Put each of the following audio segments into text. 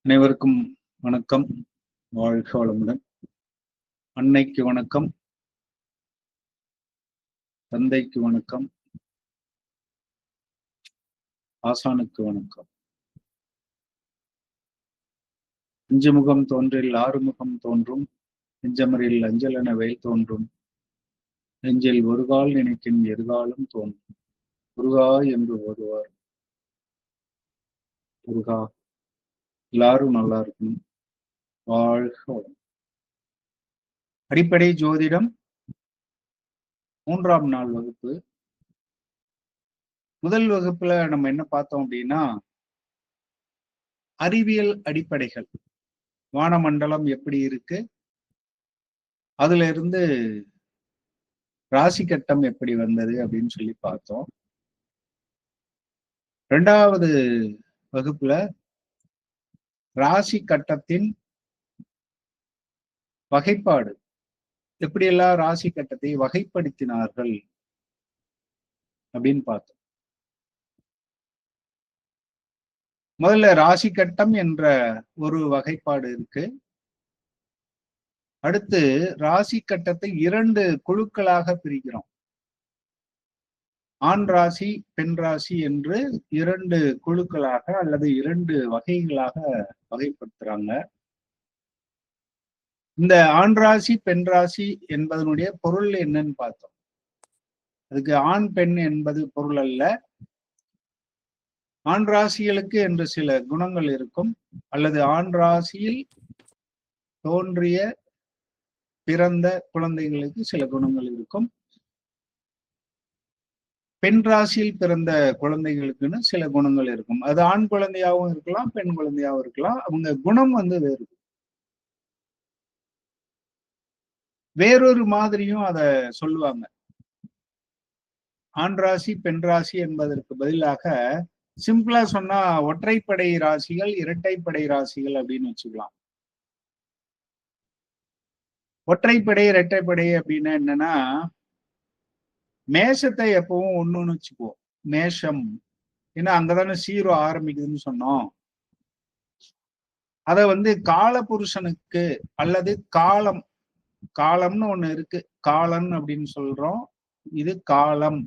அனைவருக்கும் வணக்கம். வாழ்க வளமுடன். அன்னைக்கு வணக்கம், தந்தைக்கு வணக்கம், ஆசானுக்கு வணக்கம். அஞ்சு முகம் தோன்றில் ஆறுமுகம் தோன்றும், நெஞ்சமரில் அஞ்சலென வேல் தோன்றும், நெஞ்சில் ஒருகால் நினைக்கின் எதிர்காலம் தோன்றும். முருகா என்று ஓதுவார். முருகா, எல்லாரும் நல்லா இருக்கணும். வாழ்க வளம். அடிப்படை ஜோதிடம் 3ஆம் நாள் வகுப்பு. முதல் வகுப்புல நம்ம என்ன பார்த்தோம் அப்படின்னா, அறிவியல் அடிப்படைகள், வானமண்டலம் எப்படி இருக்கு, அதுல இருந்து ராசி கட்டம் எப்படி வந்தது அப்படின்னு சொல்லி பார்த்தோம். 2வது வகுப்புல ராசி கட்டத்தின் வகைப்பாடு, எப்படியெல்லாம் ராசி கட்டத்தை வகைப்படுத்தினார்கள் அப்படின்னு பார்த்தோம். முதல்ல ராசி கட்டம் என்ற ஒரு வகைப்பாடு இருக்கு. அடுத்து ராசி கட்டத்தை 2 குழுக்களாக பிரிக்கிறோம். ஆண் ராசி, பெண் ராசி என்று 2 குழுக்களாக அல்லது 2 வகைகளாக வகைப்படுத்துறாங்க. இந்த ஆண் ராசி, பெண் ராசி என்பதனுடைய பொருள் என்னன்னு பார்த்தோம். அதுக்கு ஆண் பெண் என்பது பொருள் அல்ல. ஆண் ராசிகளுக்கு என்று சில குணங்கள் இருக்கும், அல்லது ஆண் ராசியில் தோன்றிய பிறந்த குழந்தைகளுக்கு சில குணங்கள் இருக்கும். பெண் ராசியில் பிறந்த குழந்தைகளுக்குன்னு சில குணங்கள் இருக்கும். அது ஆண் குழந்தையாகவும் இருக்கலாம், பெண் குழந்தையாகவும் இருக்கலாம். அவங்க குணம் வேறு. வேறொரு மாதிரியும் அத சொல்லுவாங்க. ஆண் ராசி, பெண் ராசி என்பதற்கு பதிலாக சிம்பிளா சொன்னா ஒற்றைப்படை ராசிகள், இரட்டைப்படை ராசிகள் அப்படின்னு வச்சுக்கலாம். ஒற்றைப்படை, இரட்டைப்படை அப்படின்னா என்னன்னா, மேஷத்தை எப்பவும் ஒண்ணுன்னு வச்சுக்குவோம். மேஷம், ஏன்னா அங்கதானே 0 ஆரம்பிக்குதுன்னு சொன்னோம். அத கால புருஷனுக்கு அல்லது காலம், காலம்னு ஒண்ணு இருக்கு, காலன் அப்படின்னு சொல்றோம். இது காலம்,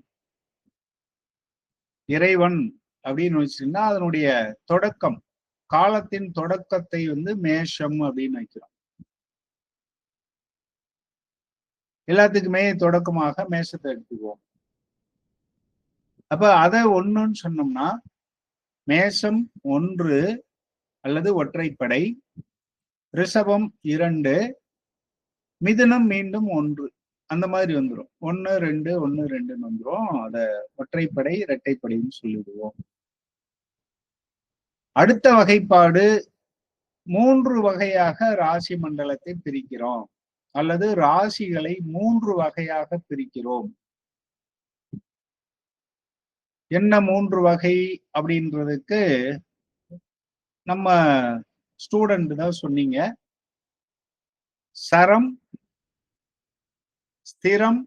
இறைவன் அப்படின்னு வச்சுன்னா அதனுடைய தொடக்கம், காலத்தின் தொடக்கத்தை மேஷம் அப்படின்னு வைக்கிறோம். எல்லாத்துக்குமே தொடக்கமாக மேஷத்தை எடுத்துக்குவோம். அப்ப அதை ஒண்ணுன்னு சொன்னோம்னா, மேஷம் 1 அல்லது ஒற்றைப்படை, ரிஷபம் 2, மிதுனம் மீண்டும் 1, அந்த மாதிரி வந்துடும். 1 2 1 2ன்னு வந்துடும். அத ஒற்றைப்படை, இரட்டைப்படைன்னு சொல்லிடுவோம். அடுத்த வகைப்பாடு, 3 வகையாக ராசி மண்டலத்தை பிரிக்கிறோம், அல்லது ராசிகளை 3 வகையாக பிரிக்கிறோம். என்ன 3 வகை அப்படின்றதுக்கு நம்ம ஸ்டூடெண்ட் தான் சொன்னீங்க. சரம், ஸ்திரம்,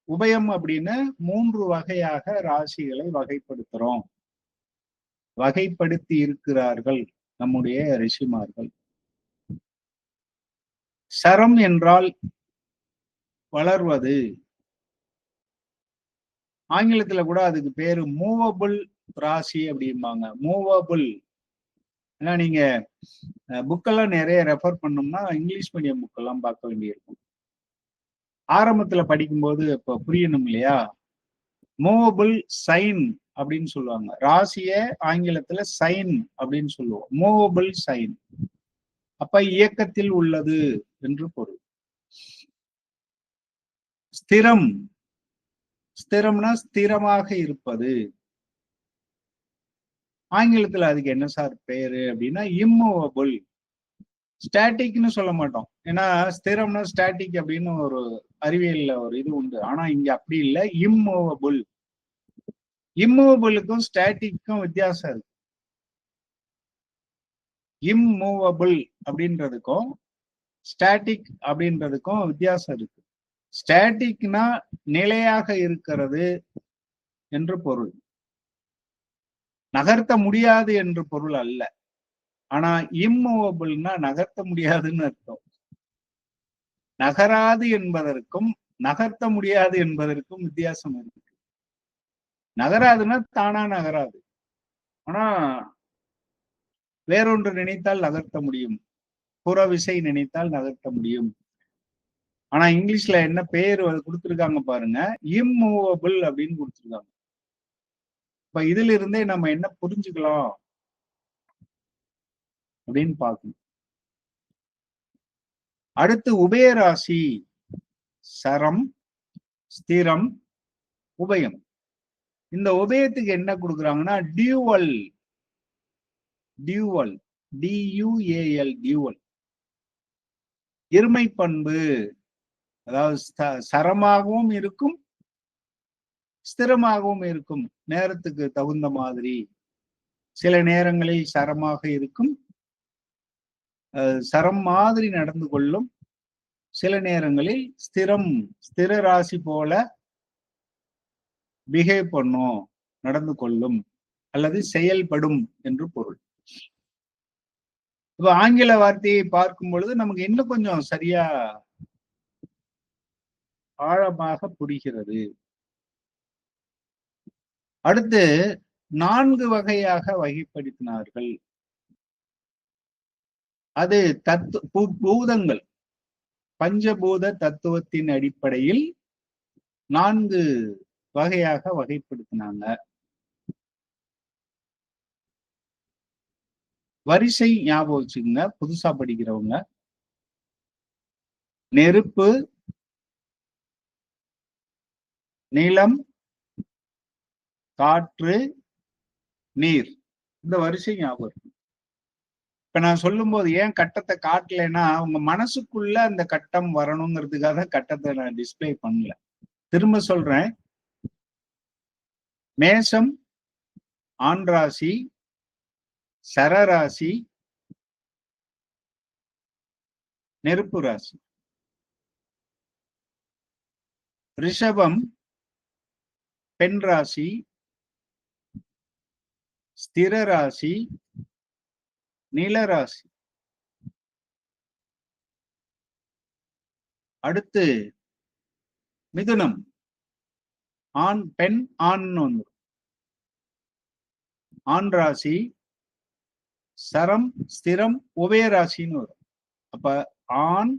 உபயம் அப்படின்னு 3 வகையாக ராசிகளை வகைப்படுத்துறோம், வகைப்படுத்தி இருக்கிறார்கள் நம்முடைய ரிஷிமார்கள். சரம் என்றால் வளர்வது. ஆங்கிலத்துல கூட அதுக்கு பேரு மூவபிள் ராசி அப்படிம்பாங்க. மூவபிள். ஏன்னா நீங்க புக்கெல்லாம் நிறைய ரெஃபர் பண்ணோம்னா இங்கிலீஷ் மீடியம் புக்கெல்லாம் பார்க்க வேண்டியிருக்கும். ஆரம்பத்துல படிக்கும்போது இப்ப புரியணும் இல்லையா? மூவபிள் சைன் அப்படின்னு சொல்லுவாங்க. ராசிய ஆங்கிலத்துல சைன் அப்படின்னு சொல்லுவோம். Movable sign. அப்ப இயக்கத்தில் உள்ளது என்று பொருள். ஸ்திரம், ஸ்திரம்னா ஸ்திரமாக இருப்பது. ஆங்கிலத்துல அதுக்கு என்ன சார் பேரு அப்படின்னா இம்மூவபிள். ஸ்டாட்டிக்னு சொல்ல மாட்டோம், ஏன்னா ஸ்திரம்னா ஸ்டாட்டிக் அப்படின்னு ஒரு அறிவியல்ல ஒரு இது உண்டு. ஆனா இங்க அப்படி இல்லை, இம்மூவபிள். இம்மூவபிளுக்கும் ஸ்டாட்டிக்கும் வித்தியாசம் இருக்கு. இம்மூவபிள் அப்படின்றதுக்கும் ஸ்டாட்டிக் அப்படின்றதுக்கும் வித்தியாசம் இருக்கு. ஸ்டாட்டிக்னா நிலையாக இருக்கிறது என்று பொருள், நகர்த்த முடியாது என்று பொருள் அல்ல. ஆனா இம்மூவபிள்னா நகர்த்த முடியாதுன்னு அர்த்தம். நகராது என்பதற்கும் நகர்த்த முடியாது என்பதற்கும் வித்தியாசம் இருக்கு. நகராதுன்னா தானா நகராது. ஆனா வேறொன்று நினைத்தால் நகர்த்த முடியும். புற விசை நினைத்தால் நகர்த்த முடியும். ஆனா இங்கிலீஷ்ல என்ன பேர் கொடுத்திருக்காங்க பாருங்க, இம்மூவபிள் அப்படின்னு கொடுத்திருக்காங்க. இப்ப இதுல இருந்தே நம்ம என்ன புரிஞ்சுக்கலாம் அப்படின்னு பார்க்கணும். அடுத்து உபயராசி, சரம், ஸ்திரம், உபயம். இந்த உபயத்துக்கு என்ன கொடுக்குறாங்கன்னா டியூவல், டியூவல், டியூஏஎல், டியூவல், இருமை பண்பு. அதாவது சரமாகவும் இருக்கும், ஸ்திரமாகவும் இருக்கும். நேரத்துக்கு தகுந்த மாதிரி சில நேரங்களில் சரமாக இருக்கும், சரம் மாதிரி நடந்து கொள்ளும். சில நேரங்களில் ஸ்திர ராசி போல பிஹேவ் பண்ணும், நடந்து கொள்ளும் அல்லது செயல்படும் என்று பொருள். இப்ப ஆங்கில வார்த்தையை பார்க்கும் பொழுது நமக்கு இன்னும் கொஞ்சம் சரியா ஆழமாக புரிகிறது. அடுத்து 4 வகையாக வகைப்படுத்தினார்கள். அது பூதங்கள், பஞ்சபூத தத்துவத்தின் அடிப்படையில் 4 வகையாக வகைப்படுத்தினாங்க. வரிசை ஞாபகம் வச்சுக்கோங்க புதுசா படிக்கிறவங்க. நெருப்பு, நிலம், காற்று, நீர். இந்த வரிசை ஞாபகம். இப்ப நான் சொல்லும் போது ஏன் கட்டத்தை காட்டலைன்னா உங்க மனசுக்குள்ள அந்த கட்டம் வரணுங்கிறதுக்காக கட்டத்தை நான் டிஸ்பிளே பண்ணல. திரும்ப சொல்றேன், மேஷம் ஆண் ராசி, சரராசி, நெருப்பு ராசி. ரிஷபம் பெண் ராசி, ஸ்திர ராசி, நிலராசி. அடுத்து மிதுனம் ஆண் பெண் ஆண்னு வந்துடும். ஆண் ராசி, சரம், ஸ்திரம், உபய ராசின்னு வரும். அப்ப ஆண்,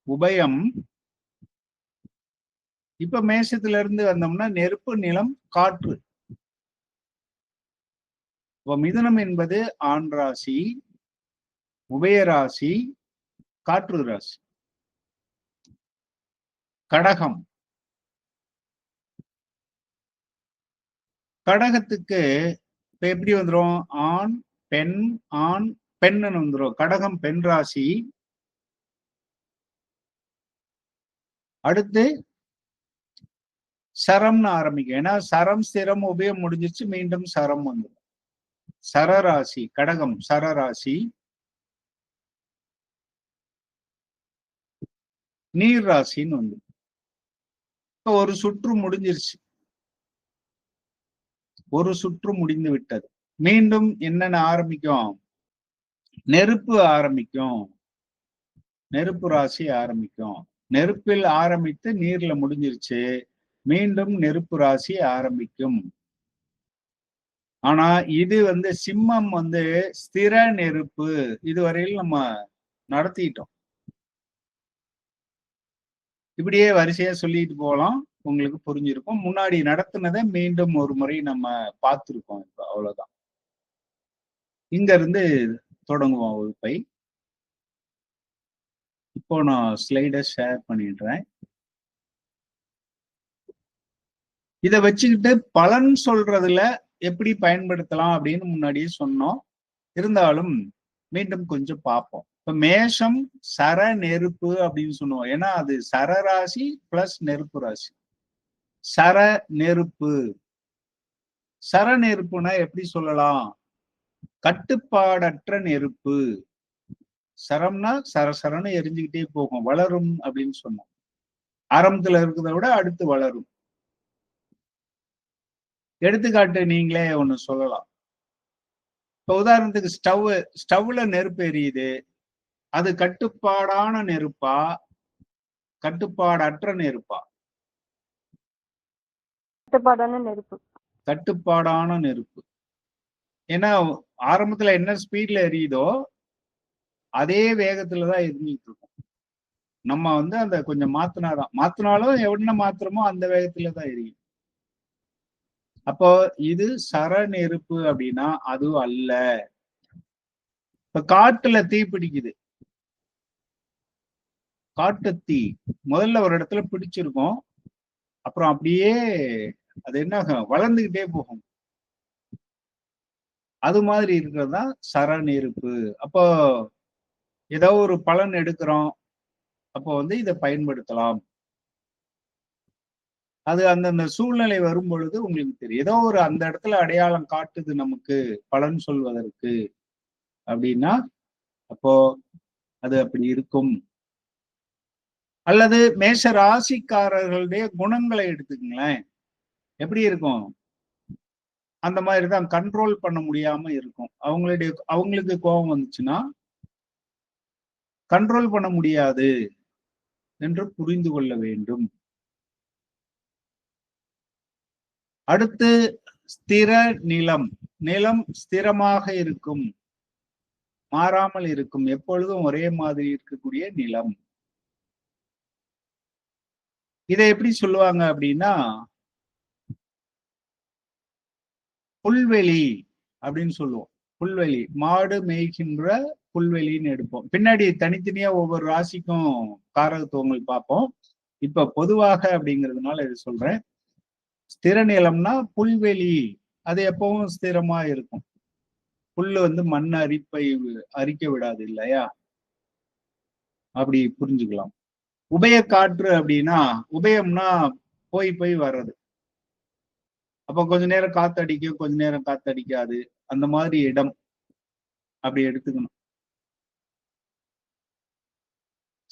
உபயம். இப்ப மேஷத்துல இருந்து வந்தோம்னா நெருப்பு, நிலம், காற்று. இப்ப மிதுனம் என்பது ஆண் ராசி, உபய ராசி, காற்று ராசி. கடகம், கடகத்துக்கு இப்ப எப்படி வந்துரும்? ஆண் பெண், ஆண் பெண்னு வந்துரும். கடகம் பெண் ராசி. அடுத்து சரம்னு ஆரம்பிக்கும். ஏன்னா சரம், ஸ்திரம், உபயம் முடிஞ்சிச்சு, மீண்டும் சரம் வந்துடும். சரராசி, கடகம் சரராசி. நீர் ராசின்னு வந்து ஒரு சுற்று முடிஞ்சிருச்சு, ஒரு சுற்று முடிந்து விட்டது. மீண்டும் என்னென்ன ஆரம்பிக்கும்? நெருப்பு ஆரம்பிக்கும், நெருப்பு ராசி ஆரம்பிக்கும். நெருப்பில் ஆரம்பித்து நீர்ல முடிஞ்சிருச்சு, மீண்டும் நெருப்பு ராசி ஆரம்பிக்கும். ஆனா இது வந்து சிம்மம் வந்து ஸ்திர நெருப்பு. இதுவரையில் நம்ம நடத்திட்டோம். இப்படியே வரிசையா சொல்லிட்டு போகலாம், உங்களுக்கு புரிஞ்சிருக்கும். முன்னாடி நடத்தினதை மீண்டும் ஒரு முறை நம்ம பார்த்திருக்கோம். இப்ப அவ்வளவுதான். இங்க இருந்து தொடங்குவோம் வகுப்பை. இப்போ நான் ஸ்லைடை ஷேர் பண்ணிடுறேன். இதை வச்சுக்கிட்டு பலன் சொல்றதுல எப்படி பயன்படுத்தலாம் அப்படின்னு முன்னாடியே சொன்னோம். இருந்தாலும் மீண்டும் கொஞ்சம் பார்ப்போம். இப்ப மேஷம் சர நெருப்பு அப்படின்னு சொல்லுவோம். ஏன்னா அது சரராசி பிளஸ் நெருப்பு ராசி. சர நெருப்பு, சர நெருப்புனா எப்படி சொல்லலாம்? கட்டுப்பாடற்ற நெருப்பு. சரம்னா சரசரன்னு எரிஞ்சுக்கிட்டே போகும், வளரும் அப்படின்னு சொன்னோம். ஆரம்பத்துல இருக்கிறத விட அடுத்து வளரும். எடுத்துக்காட்டு நீங்களே ஒண்ணு சொல்லலாம். இப்ப உதாரணத்துக்கு ஸ்டவ்ல நெருப்பு எரியுது. அது கட்டுப்பாடான நெருப்பா, கட்டுப்பாடற்ற நெருப்பா? கட்டுப்பாடான நெருப்பு. கட்டுப்பாடான நெருப்பு. ஏன்னா ஆரம்பத்துல என்ன ஸ்பீட்ல எரியுதோ அதே வேகத்துலதான் எரிஞ்சிட்டு இருக்கும். நம்ம வந்து அந்த கொஞ்சம் மாத்தினாலும் என்ன மாத்திரமோ அந்த வேகத்துலதான் எரியும். அப்போ இது சர நெருப்பு அப்படின்னா அது அல்ல. இப்ப காட்டுல தீ பிடிக்குது. காட்டு தீ முதல்ல ஒரு இடத்துல பிடிச்சிருக்கும், அப்புறம் அப்படியே அது என்ன வளர்ந்துகிட்டே போகும். அது மாதிரி இருக்கிறது தான் சர நெருப்பு. அப்போ ஏதோ ஒரு பலன் எடுக்கிறோம், அப்போ வந்து இதை பயன்படுத்தலாம். அது அந்தந்த சூழ்நிலை வரும் பொழுது உங்களுக்கு தெரியும். ஏதோ ஒரு அந்த இடத்துல அடையாளம் காட்டுது நமக்கு பலன் சொல்வதற்கு அப்படின்னா, அப்போ அது அப்படி இருக்கும். அல்லது மேஷ ராசிக்காரர்களுடைய குணங்களை எடுத்துக்கங்களேன், எப்படி இருக்கும்? அந்த மாதிரிதான் கண்ட்ரோல் பண்ண முடியாம இருக்கும். அவங்களுக்கு கோபம் வந்துச்சுன்னா கண்ட்ரோல் பண்ண முடியாது என்று புரிந்து கொள்ள வேண்டும். அடுத்து ஸ்திர நிலம். நிலம் ஸ்திரமாக இருக்கும், மாறாமல் இருக்கும், எப்பொழுதும் ஒரே மாதிரி இருக்கக்கூடிய நிலம். இதை எப்படி சொல்லுவாங்க அப்படின்னா, புல்வெளி அப்படின்னு சொல்லுவோம். புல்வெளி, மாடு மேய்கின்ற புல்வெளின்னு எடுப்போம். பின்னாடி தனித்தனியா ஒவ்வொரு ராசிக்கும் காரகத்துவங்கள் பார்ப்போம். இப்ப பொதுவாக அப்படிங்கிறதுனால இது சொல்றேன். ஸ்திர நிலம்னா புல்வெளி, அது எப்பவும் ஸ்திரமா இருக்கும். புல்லு வந்து மண் அரிக்க விடாது இல்லையா? அப்படி புரிஞ்சுக்கலாம். உபய காற்று அப்படின்னா, உபயம்னா போய் போய் வர்றது. அப்ப கொஞ்ச நேரம் காத்தடிக்கும், கொஞ்ச நேரம் காத்தடிக்காது, அந்த மாதிரி இடம் அப்படி எடுத்துக்கணும்.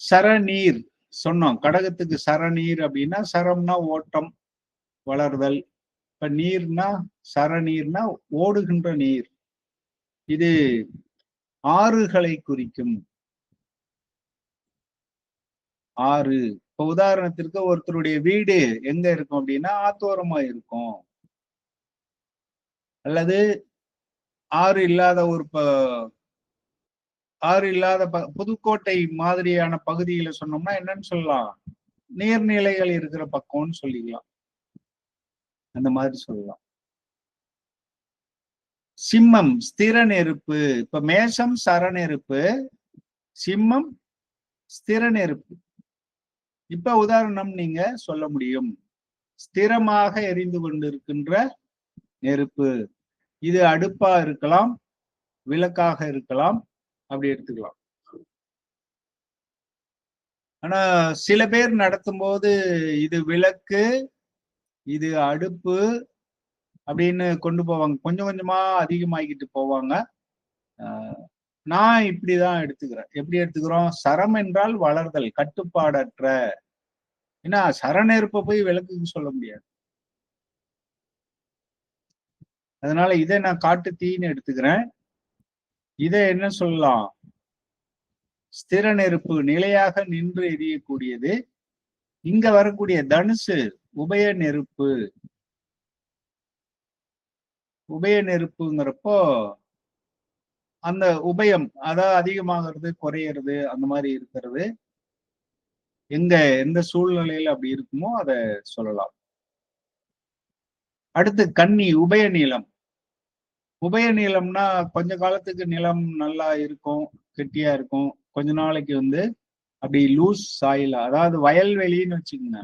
சரநீர் சொன்னோம். கடகத்துக்கு சரநீர் அப்படின்னா, சரம்னா ஓட்டம், வளர்தல். இப்ப நீர்னா சரநீர்னா ஓடுகின்ற நீர். இது ஆறுகளை குறிக்கும். ஆறு. இப்ப உதாரணத்திற்கு ஒருத்தருடைய வீடு எங்க இருக்கும் அப்படின்னா ஆத்தோரமா இருக்கும். அல்லது ஆறு இல்லாத ஒரு ஆறு இல்லாத புதுக்கோட்டை மாதிரியான பகுதியில சொன்னோம்னா என்னன்னு சொல்லலாம்? நீர்நிலைகள் இருக்கிற பக்கம்னு சொல்லிக்கலாம். அந்த மாதிரி சொல்லலாம். சிம்மம் ஸ்திர நெருப்பு. இப்ப மேஷம் சர நெருப்பு, சிம்மம் ஸ்திர நெருப்பு. இப்ப உதாரணம் நீங்க சொல்ல முடியும். ஸ்திரமாக எரிந்து கொண்டிருக்கின்ற நெருப்பு. இது அடுப்பா இருக்கலாம், விளக்காக இருக்கலாம், அப்படி எடுத்துக்கலாம். ஆனா சில பேர் நடத்தும் போது இது விளக்கு, இது அடுப்பு அப்படின்னு கொண்டு போவாங்க. கொஞ்சம் கொஞ்சமா அதிகமாகிட்டு போவாங்க. நான் இப்படிதான் எடுத்துக்கிறேன். எப்படி எடுத்துக்கிறோம்? சரம் என்றால் வளர்தல், கட்டுப்பாடற்ற. ஏன்னா சரநெருப்பை போய் விளக்குக்கு சொல்ல முடியாது. அதனால இதை நான் காட்டு தீன்னு எடுத்துக்கிறேன். இதை என்ன சொல்லலாம்? ஸ்திர நெருப்பு, நிலையாக நின்று எரியக்கூடியது. இங்க வரக்கூடிய தனுசு உபய நெருப்பு. உபய நெருப்புங்கிறப்போ அந்த உபயம், அதாவது அதிகமாகிறது குறையிறது அந்த மாதிரி இருக்கிறது. எந்த சூழ்நிலையில அப்படி இருக்குமோ அதை சொல்லலாம். அடுத்து கன்னி உபய நீளம். உபய நீளம்னா கொஞ்ச காலத்துக்கு நிலம் நல்லா இருக்கும், கெட்டியா இருக்கும். கொஞ்ச நாளைக்கு வந்து அப்படி லூஸ் சாயிலா, அதாவது வயல்வெளின்னு வச்சுக்கோங்க.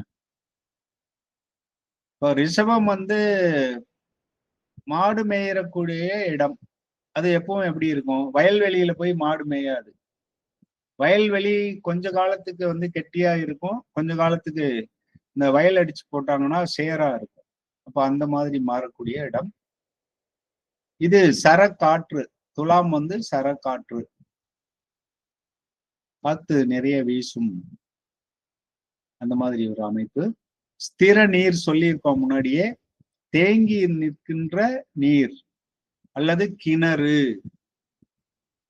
இப்போ ரிஷபம் வந்து மாடு மேயறக்கூடிய இடம். அது எப்பவும் எப்படி இருக்கும்? வயல்வெளியில போய் மாடு மேயாது. வயல்வெளி கொஞ்ச காலத்துக்கு வந்து கெட்டியா இருக்கும், கொஞ்ச காலத்துக்கு இந்த வயல் அடிச்சு போட்டாங்கன்னா சேரா இருக்கும். அப்ப அந்த மாதிரி மாறக்கூடிய இடம். இது சரக்காற்று. துலாம் வந்து சரக்காற்று, காத்து நிறைய வீசும், அந்த மாதிரி ஒரு அமைப்பு. ஸ்திர நீர் சொல்லியிருக்கோம் முன்னாடியே. தேங்கி நிற்கின்ற நீர், அல்லது கிணறு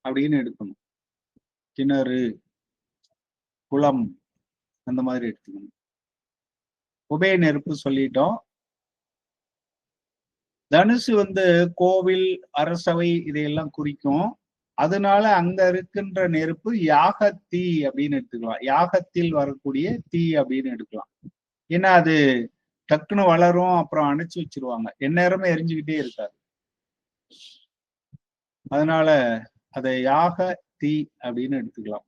அப்படின்னு எடுக்கணும். கிணறு, குளம் அந்த மாதிரி எடுத்துக்கணும். உபய நெருப்பு சொல்லிட்டோம். தனுசு கோவில், அரசவை இதையெல்லாம் குறிக்கும். அதனால அங்க இருக்கின்ற நெருப்பு யாகத்தீ அப்படின்னு எடுத்துக்கலாம். யாகத்தில் வரக்கூடிய தீ அப்படின்னு எடுக்கலாம். ஏன்னா அது டக்குன்னு வளரும், அப்புறம் அணைச்சு வச்சிருவாங்க, எந்நேரமே எரிஞ்சுக்கிட்டே இருக்காது. அதனால அதை யாக தீ அப்படின்னு எடுத்துக்கலாம்.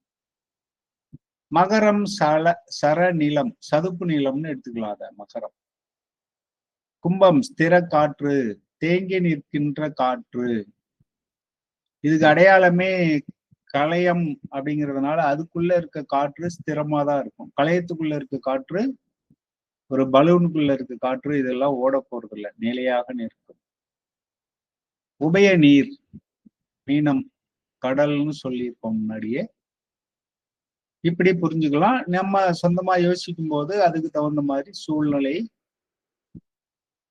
மகரம் சர நிலம், சதுப்பு நிலம்னு எடுத்துக்கலாம் அத மகரம். கும்பம் ஸ்திர காற்று, தேங்கி நிற்கின்ற காற்று. இதுக்கு அடையாளமே களையம் அப்படிங்கிறதுனால அதுக்குள்ள இருக்க காற்று ஸ்திரமா தான் இருக்கும். களையத்துக்குள்ள இருக்க காற்று, ஒரு பலூனுக்குள்ள இருக்க காற்று, இதெல்லாம் ஓட போறது இல்லை, நிலையாக நிற்கும். உபய நீர், மீனம், கடல்னு சொல்லியிருக்கோம் முன்னாடியே. இப்படி புரிஞ்சுக்கலாம். நம்ம சொந்தமா யோசிக்கும் போது அதுக்கு தகுந்த மாதிரி சூழ்நிலை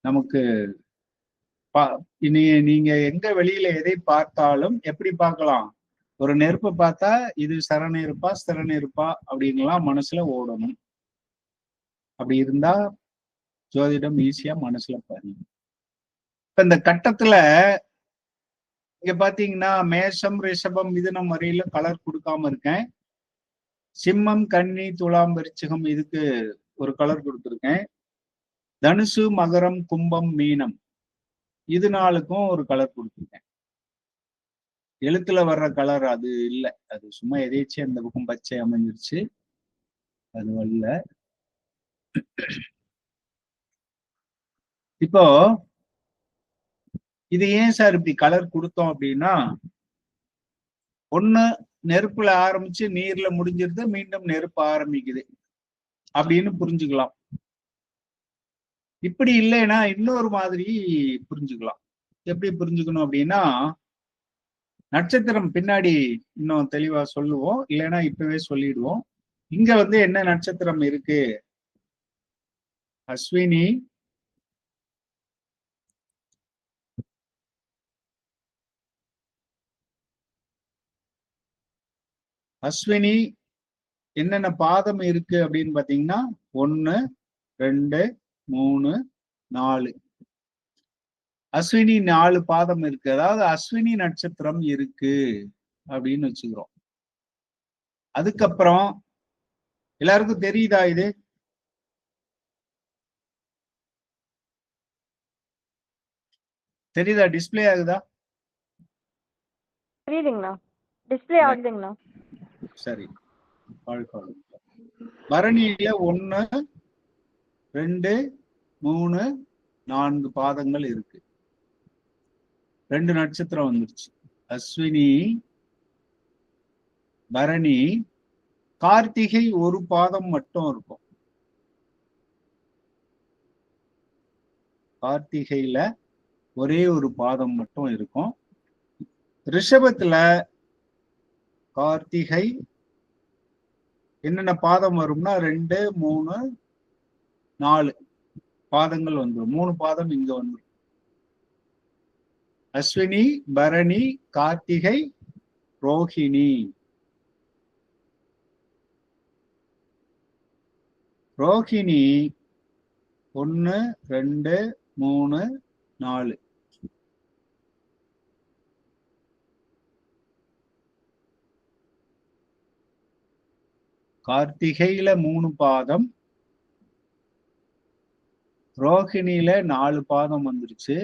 நமக்கு இனி நீங்க எங்க வெளியில எதை பார்த்தாலும் எப்படி பார்க்கலாம்? ஒரு நெருப்பை பார்த்தா இது சர நெருப்பா ஸ்திர நெருப்பா அப்படின்லாம் மனசுல ஓடணும். அப்படி இருந்தா ஜோதிடம் ஈஸியா மனசுல பாருங்க. இப்ப இந்த கட்டத்துல இங்க பாத்தீங்கன்னா மேஷம், ரிஷபம், மிதுனம் வரையில கலர் கொடுக்காம இருக்கேன். சிம்மம், கன்னி, துலாம், விருச்சிகம் இதுக்கு ஒரு கலர் கொடுத்துருக்கேன். தனுசு, மகரம், கும்பம், மீனம் இது நாளுக்கும் ஒரு கலர் கொடுத்துருக்கேன். எழுத்துல வர்ற கலர் அது இல்லை, அது சும்மா எதேச்சு அந்த பக்கம் பச்சை அமைஞ்சிருச்சு, அது வரல. இப்போ இது ஏன் சார் இப்படி கலர் கொடுத்தோம் அப்படின்னா, ஒண்ணு நெருப்புல ஆரம்பிச்சு நீர்ல முடிஞ்சிருது, மீண்டும் நெருப்பு ஆரம்பிக்குது அப்படின்னு புரிஞ்சுக்கலாம். இப்படி இல்லைன்னா இன்னொரு மாதிரி புரிஞ்சுக்கலாம். எப்படி புரிஞ்சுக்கணும் அப்படின்னா, நட்சத்திரம் பின்னாடி இன்னும் தெளிவா சொல்லுவோம், இல்லைன்னா இப்பவே சொல்லிடுவோம். இங்க என்ன நட்சத்திரம் இருக்கு? அஸ்வினி, அஸ்வினி என்னென்ன பாதம் இருக்கு அப்படின்னு பாத்தீங்கன்னா 1, 2, 3, 4 அஸ்வினி 4 பாதம் இருக்கு. அதாவது அஸ்வினி நட்சத்திரம் இருக்கு அப்படின்னு வச்சுக்கிறோம். அதுக்கப்புறம் எல்லாருக்கும் தெரியுதா? இது தெரியுதா? டிஸ்பிளே ஆகுதா? தெரியுதுங்களா? டிஸ்பிளே ஆகுதுங்களா? சரி. பரணியில 1, 2, 3, 4 பாதங்கள் இருக்கு. 2 நட்சத்திரம் வந்துருச்சு. அஸ்வினி, பரணி, கார்த்திகை ஒரு பாதம் மட்டும் இருக்கும். கார்த்திகையில ஒரே ஒரு பாதம் மட்டும் இருக்கும். ரிஷபத்துல கார்த்திகை என்னென்ன பாதம் வரும்னா 2, 3, 4 பாதங்கள் வந்துடும். 3 பாதம் இங்க வந்துடும். அஸ்வினி, பரணி, கார்த்திகை, ரோஹிணி. ரோஹிணி 1, 2, 3, 4 கார்த்திகையில 3 பாதம், ரோஹிணியில 4 பாதம் வந்துருச்சு.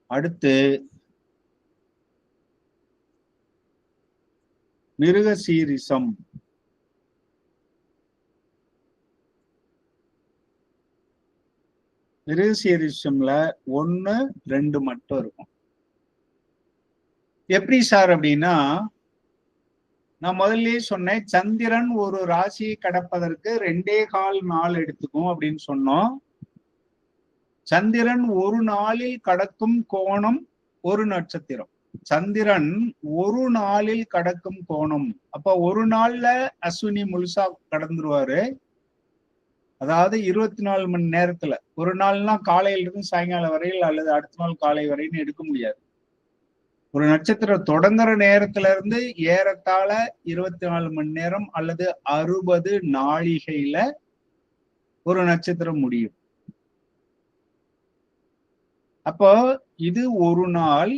அடுத்து மிருகசீரிசம். மிருகசீரிசம்ல 1, 2 மட்டும் இருக்கும். எப்படி சார் அப்படின்னா, நான் முதல்லயே சொன்னேன், சந்திரன் ஒரு ராசியை கடப்பதற்கு 2.25 நாள் எடுத்துக்கும் அப்படின்னு சொன்னோம். சந்திரன் ஒரு நாளில் கடக்கும் கோணம் ஒரு நட்சத்திரம். சந்திரன் ஒரு நாளில் கடக்கும் கோணம், அப்ப ஒரு நாள்ல அஸ்வினி முழுசா கடந்துருவாரு. அதாவது 24 மணி நேரத்துல, ஒரு நாள்னா காலையில இருந்து சாயங்காலம் வரையில் அல்லது அடுத்த நாள் காலை வரைன்னு எடுக்க முடியாது. ஒரு நட்சத்திரம் தொடங்குற நேரத்துல இருந்து ஏறத்தாழ 24 மணி நேரம் அல்லது 60 நாழிகையில ஒரு நட்சத்திரம் முடியும். அப்போ இது ஒரு நாள்,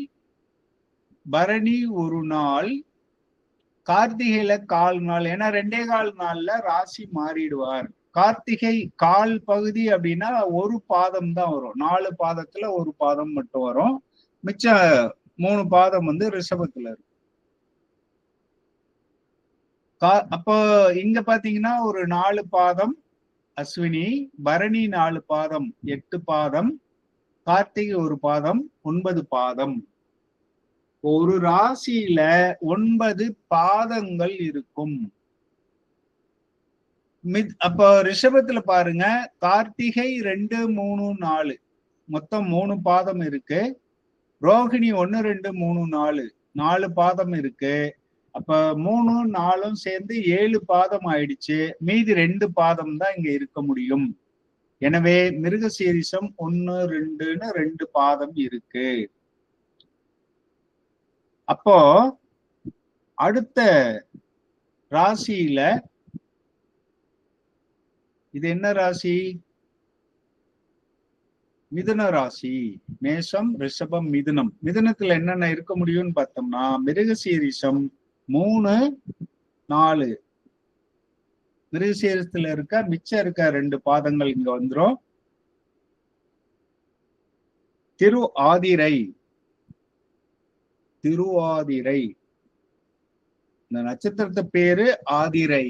பரணி ஒரு நாள், கார்த்திகையில 1/4 நாள். ஏன்னா 2.25 நாள்ல ராசி மாறிடுவார். கார்த்திகை கால் பகுதி அப்படின்னா ஒரு பாதம் தான் வரும். 4 பாதத்துல ஒரு பாதம் மட்டும் வரும். மிச்ச 3 பாதம் வந்து ரிஷபத்துல இருக்கும். அப்போ இங்க பாத்தீங்கன்னா ஒரு 4 பாதம் அஸ்வினி, பரணி 4 பாதம் 8 பாதம், கார்த்திகை ஒரு பாதம் 9 பாதம். ஒரு ராசியில 9 பாதங்கள் இருக்கும். அப்ப ரிஷபத்துல பாருங்க, கார்த்திகை 2, 3, 4 மொத்தம் 3 பாதம் இருக்கு. ரோகிணி 1, 2, 3, 4 4 பாதம் இருக்கு. அப்ப 3, 4 சேர்ந்து 7 பாதம் ஆயிடுச்சு. மீதி 2 பாதம் தான் இங்க இருக்க முடியும். எனவே மிருகசீரிஷம் 1, 2ன்னு 2 பாதம் இருக்கு. அப்போ அடுத்த ராசியில இது என்ன ராசி? மிதுன ராசி. மேஷம், ரிஷபம், மிதுனம். மிதுனத்துல என்னென்ன இருக்க முடியும்னு பார்த்தோம்னா மிருகசீரிஷம் 3, 4 மிருகசீரிஷத்துல இருக்க மிச்சம் இருக்க 2 பாதங்கள் இங்க வந்துரும். திருஆதிரை. திருவாதிரை இந்த நட்சத்திரத்து பேரு ஆதிரை.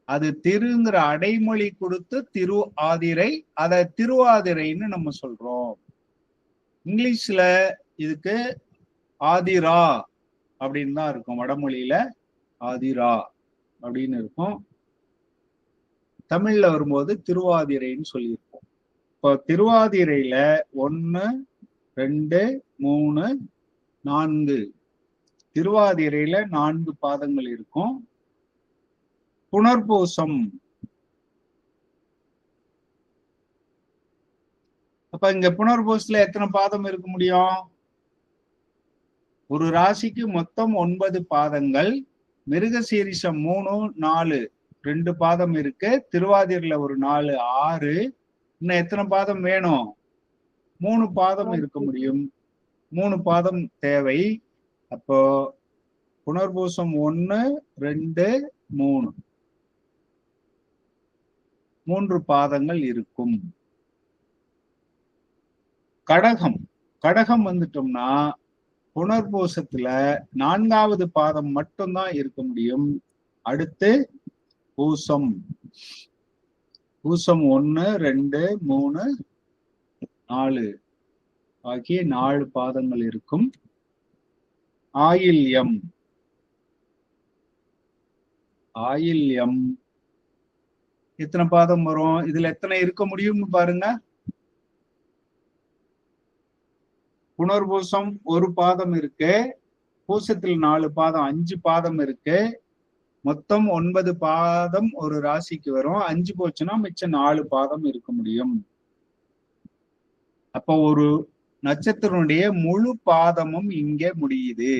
அது திருங்கிற அடைமொழி கொடுத்து திரு ஆதிரை, அத திருவாதிரைன்னு நம்ம சொல்றோம். இங்கிலீஷ்ல இதுக்கு ஆதிரா அப்படின்னு தான் இருக்கும். வடமொழியில ஆதிரா அப்படின்னு இருக்கும். தமிழ்ல வரும்போது திருவாதிரைன்னு சொல்லியிருப்போம். இப்போ திருவாதிரையில 1, 2, 3, 4 திருவாதிரையில 4 பாதங்கள் இருக்கும். புனர்பூசம். அப்ப இங்க புனர்பூசத்துல எத்தனை பாதம் இருக்க முடியும்? ஒரு ராசிக்கு மொத்தம் 9 பாதங்கள். மிருகசீரிஷம் 3, 4 2 பாதம் இருக்கு. திருவாதிரையில ஒரு 4, 6. இன்னும் எத்தனை பாதம் வேணும்? 3 பாதம் இருக்க முடியும். 3 பாதம் தேவை. அப்போ புனர்பூசம் 1, 2, 3 3 பாதங்கள் இருக்கும். கடகம். கடகம் வந்துட்டோம்னா புனர்பூசத்துல 4வது பாதம் மட்டும்தான் இருக்க முடியும். அடுத்து பூசம். பூசம் 1, 2, 3, 4 ஆகிய 4 பாதங்கள் இருக்கும். ஆயில்யம். ஆயில்யம் எத்தனை பாதம் வரும்? இதுல எத்தனை இருக்க முடியும்னு பாருங்க. புனர்பூசம் ஒரு பாதம் இருக்கு. பூசத்தில் 4 பாதம் 5 பாதம் இருக்கு. மொத்தம் 9 பாதம் ஒரு ராசிக்கு வரும். 5 போச்சுன்னா மிச்சம் 4 பாதம் இருக்க முடியும். அப்ப ஒரு நட்சத்திரனுடைய முழு பாதமும் இங்கே முடியுது.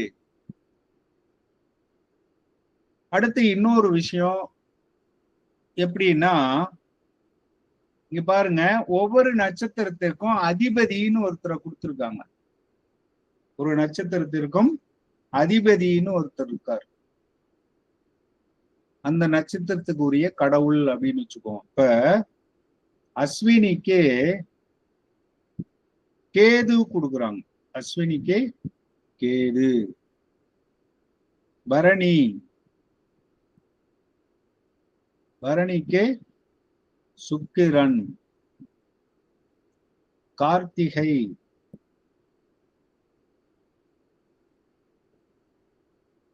அடுத்து இன்னொரு விஷயம் எப்படின்னா, இங்க பாருங்க, ஒவ்வொரு நட்சத்திரத்திற்கும் அதிபதினு ஒருத்தரை கொடுத்திருக்காங்க. ஒரு நட்சத்திரத்திற்கும் அதிபதினு ஒருத்தர் இருக்கார். அந்த நட்சத்திரத்துக்கு உரிய கடவுள் அப்படின்னு வச்சுக்கோம். இப்ப அஸ்வினிக்கு கேது கொடுக்குறாங்க. அஸ்வினிக்கு கேது. பரணி. பரணிக்கு சுக்கிரன். கார்த்திகை.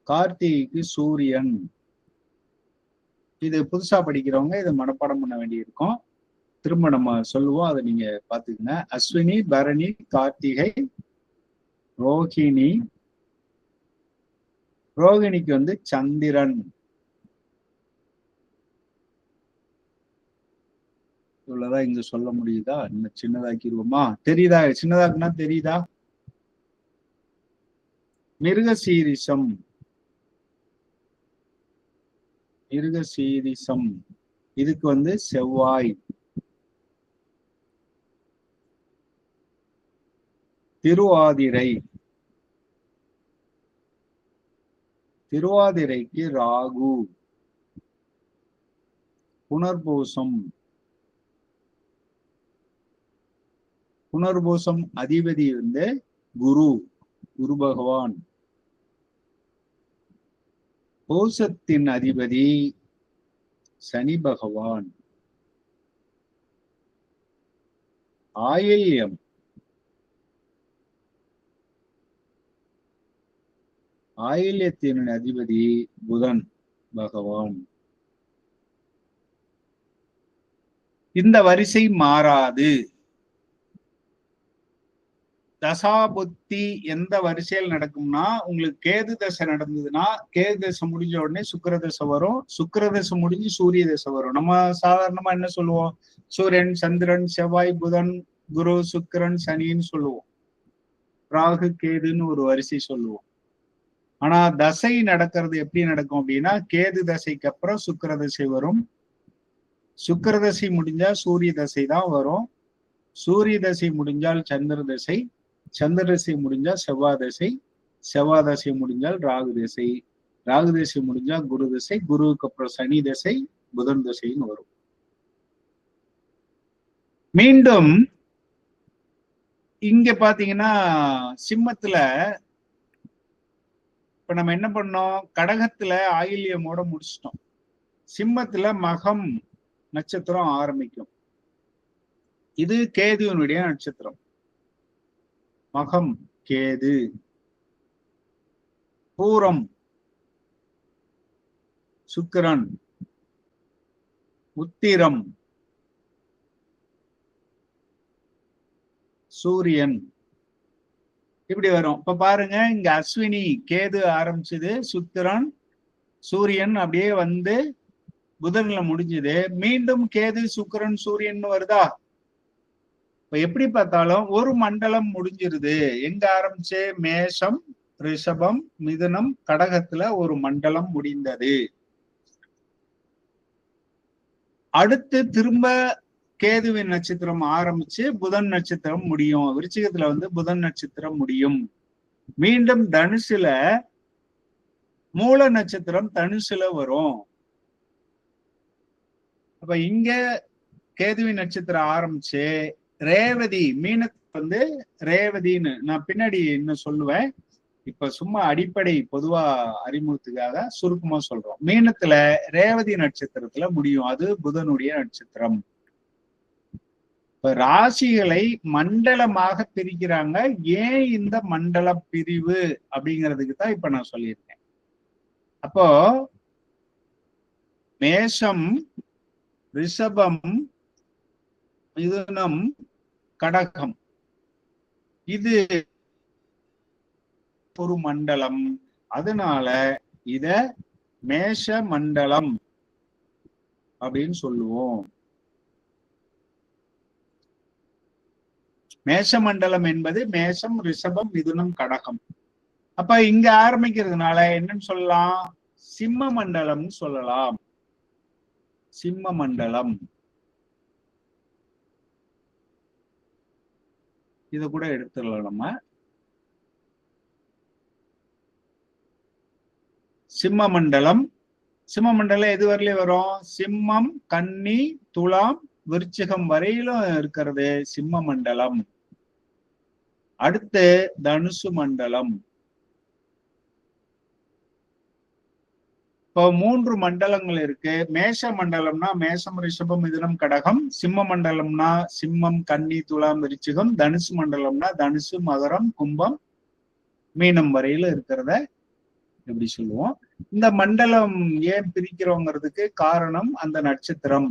கார்த்திகைக்கு சூரியன். இது புதுசா படிக்கிறவங்க இதை மனப்பாடம் பண்ண வேண்டியிருக்கும். திரும்ப நம்ம சொல்லுவோம், அதை நீங்க பாத்துக்கங்க. அஸ்வினி, பரணி, கார்த்திகை, ரோஹிணி. ரோகிணிக்கு வந்து சந்திரன். இவ்வளவுதான் இங்க சொல்ல முடியுதா? இன்னும் சின்னதாக்கிடுவோமா? தெரியுதா? சின்னதாக்குனா தெரியுதா? மிருகசீரிசம், மிருகசீரிசம் இதுக்கு செவ்வாய். திருவாதிரை, திருவாதிரைக்கு ராகு. புனர்பூசம், புனர்பூசம் அதிபதி குரு, குரு பகவான். பூசத்தின் அதிபதி சனி பகவான். ஆயில்யம், ஆயில்யத்தின் அதிபதி புதன் பகவான். இந்த வரிசை மாறாது. தசாபுத்தி எந்த வரிசையில் நடக்கும்னா, உங்களுக்கு கேது தசை நடந்ததுன்னா கேது தசை முடிஞ்ச உடனே சுக்கிர தசை வரும். சுக்கிர தசை முடிஞ்சு சூரிய தசை வரும். நம்ம சாதாரணமா என்ன சொல்லுவோம்? சூரியன், சந்திரன், செவ்வாய், புதன், குரு, சுக்கிரன், சனின்னு சொல்லுவோம். ராகு, கேதுன்னு ஒரு வரிசை சொல்லுவோம். ஆனா தசை நடக்கிறது எப்படி நடக்கும் அப்படின்னா, கேது தசைக்கு அப்புறம் சுக்கிர தசை வரும். சுக்கிர தசை முடிஞ்சா சூரிய தசை தான் வரும். சூரிய தசை முடிஞ்சால் சந்திர தசை, சந்திர தசை முடிஞ்சா செவ்வாய் தசை, செவ்வாய் தசை முடிஞ்சால் ராகு தசை, ராகு தசை முடிஞ்சா குரு தசை, குருவுக்கு அப்புறம் சனி தசை, புதன் தசைன்னு வரும். மீண்டும் இங்க பாத்தீங்கன்னா சிம்மத்துல இப்ப நம்ம என்ன பண்ணோம்? கடகத்துல ஆயில்யமோட முடிச்சிட்டோம். சிம்மத்துல மகம் நட்சத்திரம் ஆரம்பிக்கும். இது கேதுவனுடைய நட்சத்திரம். மகம் கேது. பூரம் சுக்கிரன். உத்திரம் சூரியன். இப்படி வரும். இப்ப பாருங்க, இங்க அஸ்வினி கேது ஆரம்பிச்சது, சுக்கிரன் சூரியன் அப்படியே புதன்ல முடிஞ்சது. மீண்டும் கேது சுக்கிரன் சூரியன் வருதா? இப்ப எப்படி பார்த்தாலும் ஒரு மண்டலம் முடிஞ்சிருது. எங்க ஆரம்பிச்சு? மேஷம், ரிஷபம், மிதுனம், கடகத்துல ஒரு மண்டலம் முடிந்தது. அடுத்து திரும்ப கேதுவின் நட்சத்திரம் ஆரம்பிச்சு புதன் நட்சத்திரம் முடியும். விருச்சிகத்துல புதன் நட்சத்திரம் முடியும். மீண்டும் தனுசுல மூல நட்சத்திரம் தனுசுல வரும். அப்ப இங்க கேதுவின் நட்சத்திரம் ஆரம்பிச்சு ரேவதி மீனத்துக்கு ரேவதின்னு நான் பின்னாடி இன்னும் சொல்லுவேன். இப்ப சும்மா அடிப்படை பொதுவா அறிமுகத்துக்காக சுருக்கமா சொல்றோம். மீனத்துல ரேவதி நட்சத்திரத்துல முடியும். அது புதனுடைய நட்சத்திரம். இப்ப ராசிகளை மண்டலமாக பிரிக்கிறாங்க. ஏன் இந்த மண்டல பிரிவு அப்படிங்கிறதுக்கு தான் இப்ப நான் சொல்லியிருக்கேன். அப்போ மேஷம், ரிஷபம், மிதுனம், கடகம் இது ஒரு மண்டலம். அதனால இத மேஷ மண்டலம் அப்படின்னு சொல்லுவோம். மேஷ மண்டலம் என்பது மேஷம், ரிஷபம், மிதுனம், கடகம். அப்ப இங்க ஆரம்பிக்கிறதுனால என்னன்னு சொல்லலாம்? சிம்ம மண்டலம்னு சொல்லலாம். சிம்ம மண்டலம். இத கூட எடுத்துடலாம் நம்ம. சிம்ம மண்டலம். சிம்ம மண்டலம் எது வரலையும் வரும்? சிம்மம், கன்னி, துலாம், விருச்சிகம் வரையிலும் இருக்கிறது சிம்ம மண்டலம். அடுத்து தனுசு மண்டலம். இப்போ 3 மண்டலங்கள் இருக்கு. மேஷ மண்டலம்னா மேஷம், ரிஷபம், மிதுனம், கடகம். சிம்ம மண்டலம்னா சிம்மம், கன்னி, துலாம், விருச்சிகம். தனுசு மண்டலம்னா தனுசு, மகரம், கும்பம், மீனம் வரையில இருக்கிறத எப்படி சொல்லுவோம். இந்த மண்டலம் ஏன் பிரிக்கிறோங்கிறதுக்கு காரணம் அந்த நட்சத்திரம்.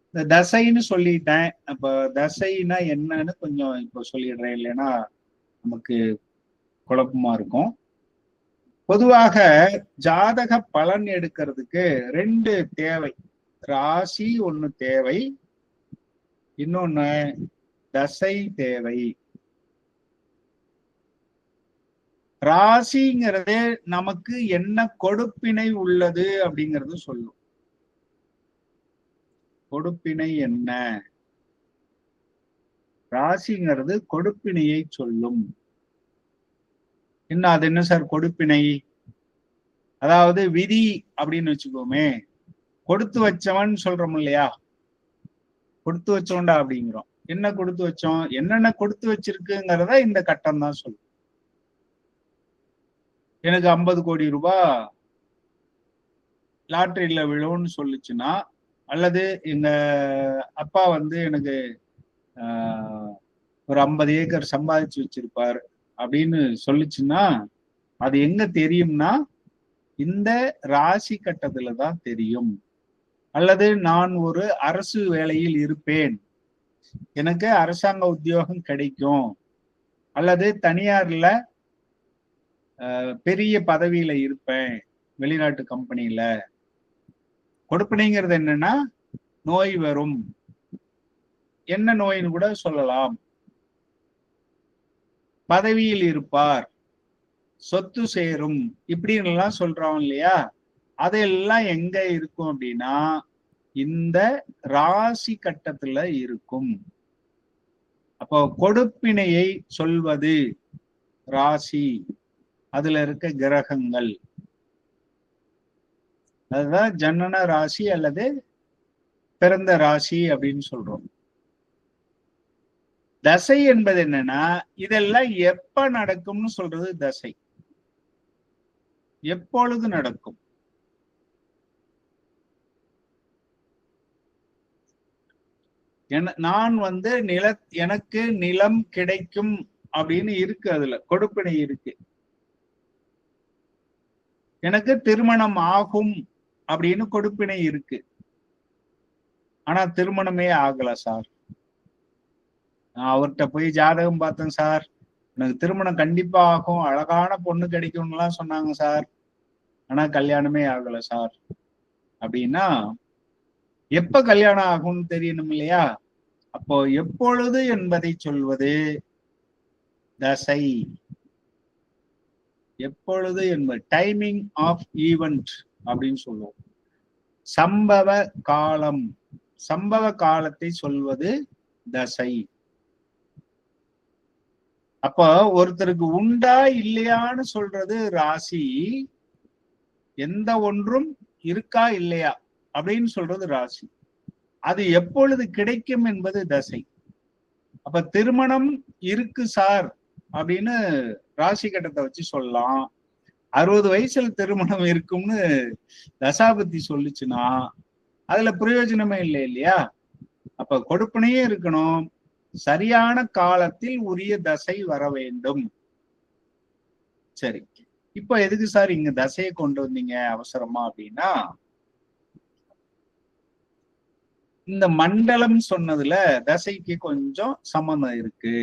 இந்த தசைன்னு சொல்லிட்டேன். அப்ப தசைனா என்னன்னு கொஞ்சம் இப்போ சொல்லிடுறேன், இல்லைன்னா நமக்கு குழப்பமா இருக்கும். பொதுவாக ஜாதக பலன் எடுக்கிறதுக்கு 2 தேவை. ராசி ஒண்ணு தேவை, இன்னொன்னு தசை தேவை. ராசிங்கிறதே நமக்கு என்ன கொடுப்பினை உள்ளது அப்படிங்கிறது சொல்லும். கொடுப்பினை என்ன? ராசிங்கிறது கொடுப்பினையை சொல்லும். என்ன அது என்ன சார் கொடுப்பினை? அதாவது விதி அப்படின்னு வச்சுக்கோமே, கொடுத்து வச்சவன் சொல்றோம் இல்லையா, கொடுத்து வச்சோண்டா அப்படிங்கிறோம். என்ன கொடுத்து வச்சோம், என்னென்ன கொடுத்து வச்சிருக்குங்கிறத இந்த கட்டம் தான் சொல்லும். எனக்கு 50 கோடி ரூபாய் லாட்டரியில விழும்னு சொல்லுச்சுன்னா, அல்லது எங்க அப்பா வந்து எனக்கு ஒரு 50 ஏக்கர் சம்பாதிச்சு வச்சிருப்பார் அப்படின்னு சொல்லுச்சுன்னா, அது எங்க தெரியும்னா இந்த ராசி கட்டத்துல தான் தெரியும். அல்லது நான் ஒரு அரசு வேலையில் இருப்பேன், எனக்கு அரசாங்க உத்தியோகம் கிடைக்கும், அல்லது தனியார்ல பெரிய பதவியில இருப்பேன் வெளிநாட்டு கம்பெனியில. கொடுப்பினைங்கிறது என்னன்னா நோய் வரும், என்ன நோயின்னு கூட சொல்லலாம். பதவியில் இருப்பார், சொத்து சேரும், இப்படின்னு எல்லாம் சொல்றோம் இல்லையா, அதெல்லாம் எங்க இருக்கும் அப்படின்னா இந்த ராசி கட்டத்துல இருக்கும். அப்போ கொடுப்பினையை சொல்வது ராசி, அதுல இருக்க கிரகங்கள். அதுதான் ஜனன ராசி அல்லது பிறந்த ராசி அப்படின்னு சொல்றோம். தசை என்பது என்னன்னா இதெல்லாம் எப்ப நடக்கும்னு சொல்றது தசை. எப்பொழுது நடக்கும்? நான் வந்து எனக்கு நிலம் கிடைக்கும் அப்படின்னு இருக்கு, அதுல கொடுப்பினை இருக்கு. எனக்கு திருமணம் ஆகும் அப்படின்னு கொடுப்பினை இருக்கு. ஆனா திருமணமே ஆகல சார். நான் அவர்கிட்ட போய் ஜாதகம் பார்த்தேன் சார், எனக்கு திருமணம் கண்டிப்பா ஆகும், அழகான பொண்ணு கிடைக்கும்னு எல்லாம் சொன்னாங்க சார், ஆனா கல்யாணமே ஆகல சார் அப்படின்னா எப்ப கல்யாணம் ஆகும்னு தெரியணும் இல்லையா? அப்போ எப்பொழுது என்பதை சொல்வது தசை. எப்பொழுது என்பது டைமிங் ஆஃப் ஈவெண்ட் அப்படின்னு சொல்லுவோம். சம்பவ காலம், சம்பவ காலத்தை சொல்வது தசை. அப்போ ஒருத்தருக்கு உண்டா இல்லையான்னு சொல்றது ராசி, எந்த ஒன்றும் இருக்கா இல்லையா அப்படின்னு சொல்றது ராசி, அது எப்பொழுது கிடைக்கும் என்பது தசை. அப்ப திருமணம் இருக்கு சார் அப்படின்னு ராசி கட்டத்தை வச்சு சொல்லலாம். 60 வயசுல திருமணம் இருக்கும்னு தசாபதி சொல்லுச்சுன்னா அதுல பிரயோஜனமே இல்லை இல்லையா? அப்ப கொடுப்பினையே இருக்கணும், சரியான காலத்தில் உரிய தசை வர வேண்டும். சரி, இப்ப எதுக்கு சார் இங்க தசையை கொண்டு வந்தீங்க அவசரமா அப்படின்னா, இந்த மண்டலம் சொன்னதுல தசைக்கு கொஞ்சம் சம்பந்தம் இருக்கு.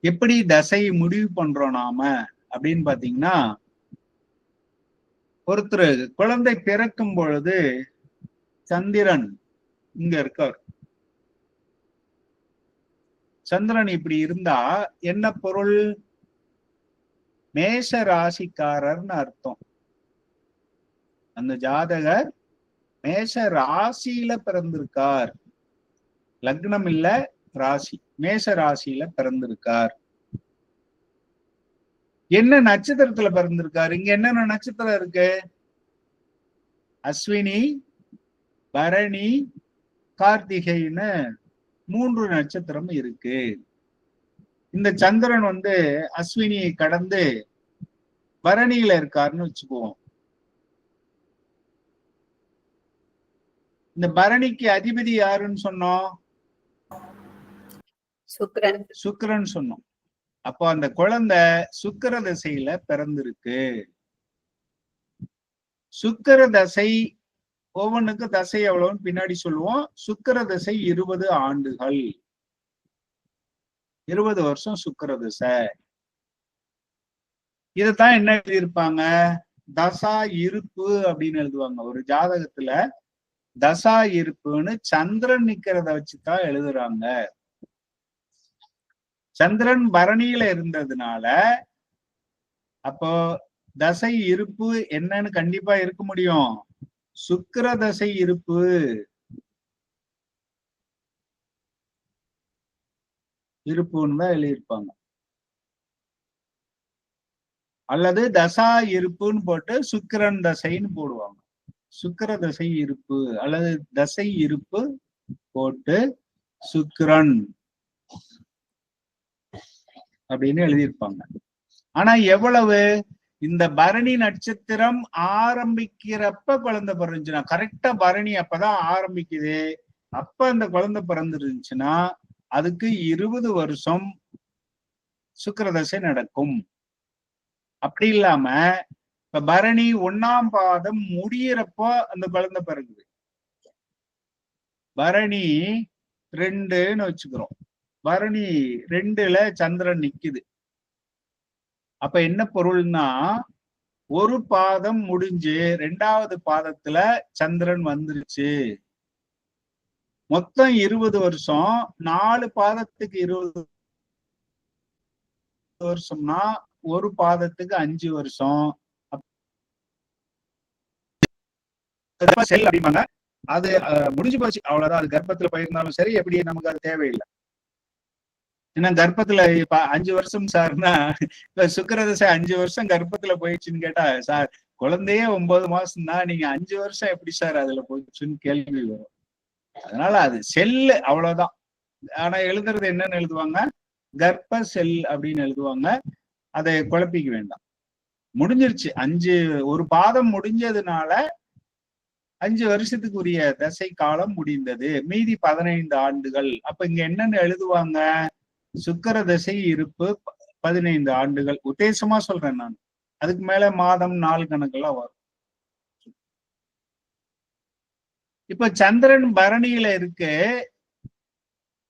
எப்படி தசை முடிவு பண்றோம் நாம அப்படின்னு பாத்தீங்கன்னா, ஒருத்தர் குழந்தை பிறக்கும் பொழுது சந்திரன் இங்க இருக்கார். சந்திரன் இப்படி இருந்தா என்ன பொருள்? மேஷ ராசிக்காரர்னு அர்த்தம். அந்த ஜாதகர் மேஷ ராசியில பிறந்திருக்கார், லக்னம் இல்ல ராசி, மேஷ ராசியில பிறந்திருக்கார். என்ன நட்சத்திரத்துல பிறந்திருக்காரு? இங்க என்னென்ன நட்சத்திரம் இருக்கு? அஸ்வினி, பரணி, கார்த்திகைன்னு 3 நட்சத்திரம் இருக்கு. இந்த சந்திரன் வந்து அஸ்வினியை கடந்து பரணியில இருக்காருன்னு வச்சுக்குவோம். இந்த பரணிக்கு அதிபதி யாருன்னு சொன்னோம்? சுக்கிரன். சுக்கிரன் சொன்னோம். அப்போ அந்த குழந்தை சுக்கிர தசையில பிறந்திருக்கு. சுக்கிர தசை ஒவ்வொன்றுக்கு தசை எவ்வளவுன்னு பின்னாடி சொல்லுவோம். சுக்கிர தசை 20 ஆண்டுகள், 20 வருஷம் சுக்கிர தசை. இதைத்தான் என்ன எழுதியிருப்பாங்க? தசா இருப்பு அப்படின்னு எழுதுவாங்க. ஒரு ஜாதகத்துல தசா இருப்புன்னு சந்திரன் நிக்கிறத வச்சுதான் எழுதுறாங்க. சந்திரன் பரணியில இருந்ததுனால அப்போ தசை இருப்பு என்னன்னு கண்டிப்பா இருக்க முடியும். சுக்கிர தசை இருப்பு. இருப்புன்னு தான் எழுதியிருப்பாங்க. அல்லது தசா இருப்புன்னு போட்டு சுக்கிரன் தசைன்னு போடுவாங்க. சுக்கிர தசை இருப்பு அல்லது தசை இருப்பு போட்டு சுக்கிரன் அப்படின்னு எழுதியிருப்பாங்க. ஆனா எவ்வளவு? இந்த பரணி நட்சத்திரம் ஆரம்பிக்கிறப்ப குழந்தை பிறந்துச்சுன்னா, கரெக்டா பரணி அப்பதான் ஆரம்பிக்குது, அப்ப அந்த குழந்தை பிறந்துருந்துச்சுன்னா அதுக்கு 20 வருஷம் சுக்கிரதசை நடக்கும். அப்படி இல்லாம இப்ப பரணி 1ஆம் பாதம் முடியறப்போ அந்த குழந்தை பிறகுது. பரணி 2ன்னு வச்சுக்கிறோம். பரணி 2ல சந்திரன் நிக்குது. அப்ப என்ன பொருள்னா, ஒரு பாதம் முடிஞ்சு 2வது பாதத்துல சந்திரன் வந்துருச்சு. மொத்தம் 20 வருஷம். 4 பாதத்துக்கு 20 வருஷம்னா ஒரு பாதத்துக்கு 5 வருஷம். செல் அப்படிம்பாங்க. அது முடிஞ்சு போச்சு, அவ்வளவுதான். அது கர்ப்பத்துல போயிருந்தாலும் சரி, எப்படி நமக்கு அது தேவையில்லை. ஏன்னா கர்ப்பத்துல இப்ப 5 வருஷம் சார்னா, இப்ப சுக்கிரதசை 5 வருஷம் கர்ப்பத்துல போயிடுச்சுன்னு கேட்டா, சார் குழந்தையே 9 மாசம் தான், நீங்க 5 வருஷம் எப்படி சார் அதுல போயிடுச்சுன்னு கேள்வி வரும். அதனால அது செல்லு, அவ்வளவுதான். ஆனா எழுதுறது என்னன்னு எழுதுவாங்க, கர்ப்ப செல் அப்படின்னு எழுதுவாங்க. அதை குழப்பிக்க வேண்டாம். முடிஞ்சிருச்சு. ஒரு பாதம் முடிஞ்சதுனால 5 வருஷத்துக்கு உரிய தசை காலம் முடிந்தது. மீதி 15 ஆண்டுகள். அப்ப இங்க என்னன்னு எழுதுவாங்க, சுக்கிர தசை இருப்பு 15 ஆண்டுகள். உத்தேசமா சொல்றேன் நான். அதுக்கு மேல மாதம் நாள் கணக்கெல்லாம் வரும். இப்ப சந்திரன் பரணியில இருக்கு.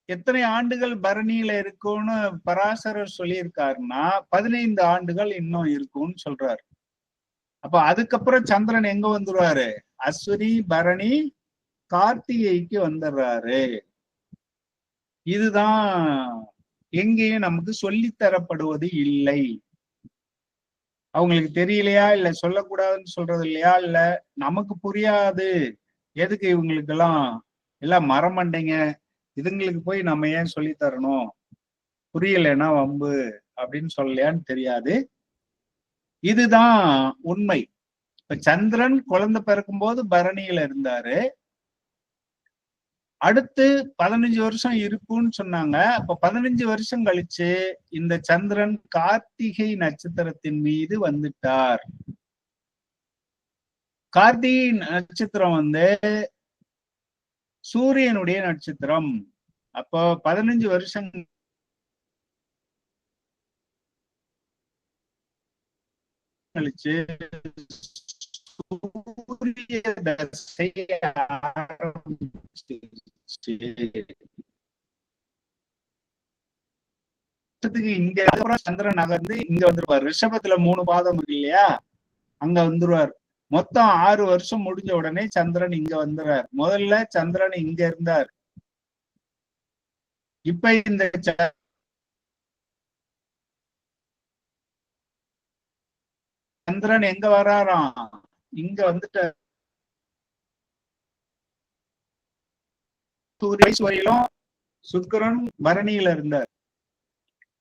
எத்தனை ஆண்டுகள் பரணியில இருக்கும்னு பராசரர் சொல்லியிருக்காருன்னா 15 ஆண்டுகள் இன்னும் இருக்கும்னு சொல்றாரு. அப்ப அதுக்கப்புறம் சந்திரன் எங்க வந்துருவாரு, அஸ்வினி பரணி கார்த்திகைக்கு வந்துடுறாரு. இதுதான் எங்கேயும் நமக்கு சொல்லித்தரப்படுவது இல்லை. அவங்களுக்கு தெரியலையா, இல்ல சொல்லக்கூடாதுன்னு சொல்றது இல்லையா, இல்ல நமக்கு புரியாது, எதுக்கு இவங்களுக்கு எல்லாம் மரமண்டைங்க, இதுங்களுக்கு போய் நம்ம ஏன் சொல்லி தரணும், புரியலைன்னா வம்பு அப்படின்னு சொல்லலையான்னு தெரியாது. இதுதான் உண்மை. இப்ப சந்திரன் குழந்தை பிறக்கும் போது பரணியில இருந்தாரு. அடுத்து 15 வருஷம் இருக்குன்னு சொன்னாங்க. அப்ப 15 வருஷம் கழிச்சு இந்த சந்திரன் கார்த்திகை நட்சத்திரத்தின் மீது வந்துட்டார். கார்த்திகை நட்சத்திரம் சூரியனுடைய நட்சத்திரம். அப்போ 15 வருஷம் கழிச்சு சூரிய தசை இங்க சந்திரன் நகர்ந்து இங்க வந்துருவார். ரிஷபத்துல 3 பாதம் இருக்கு இல்லையா, அங்க வந்துருவார். மொத்தம் 6 வருஷம் முடிஞ்ச உடனே சந்திரன் இங்க வந்துறார். முதல்ல சந்திரன் இங்க இருந்தார். இப்ப இந்த சந்திரன் எங்க வராராம், இங்க வந்துட்டு 20 வயசு வரையிலும் சுக்கிரன் பரணியில இருந்தார்.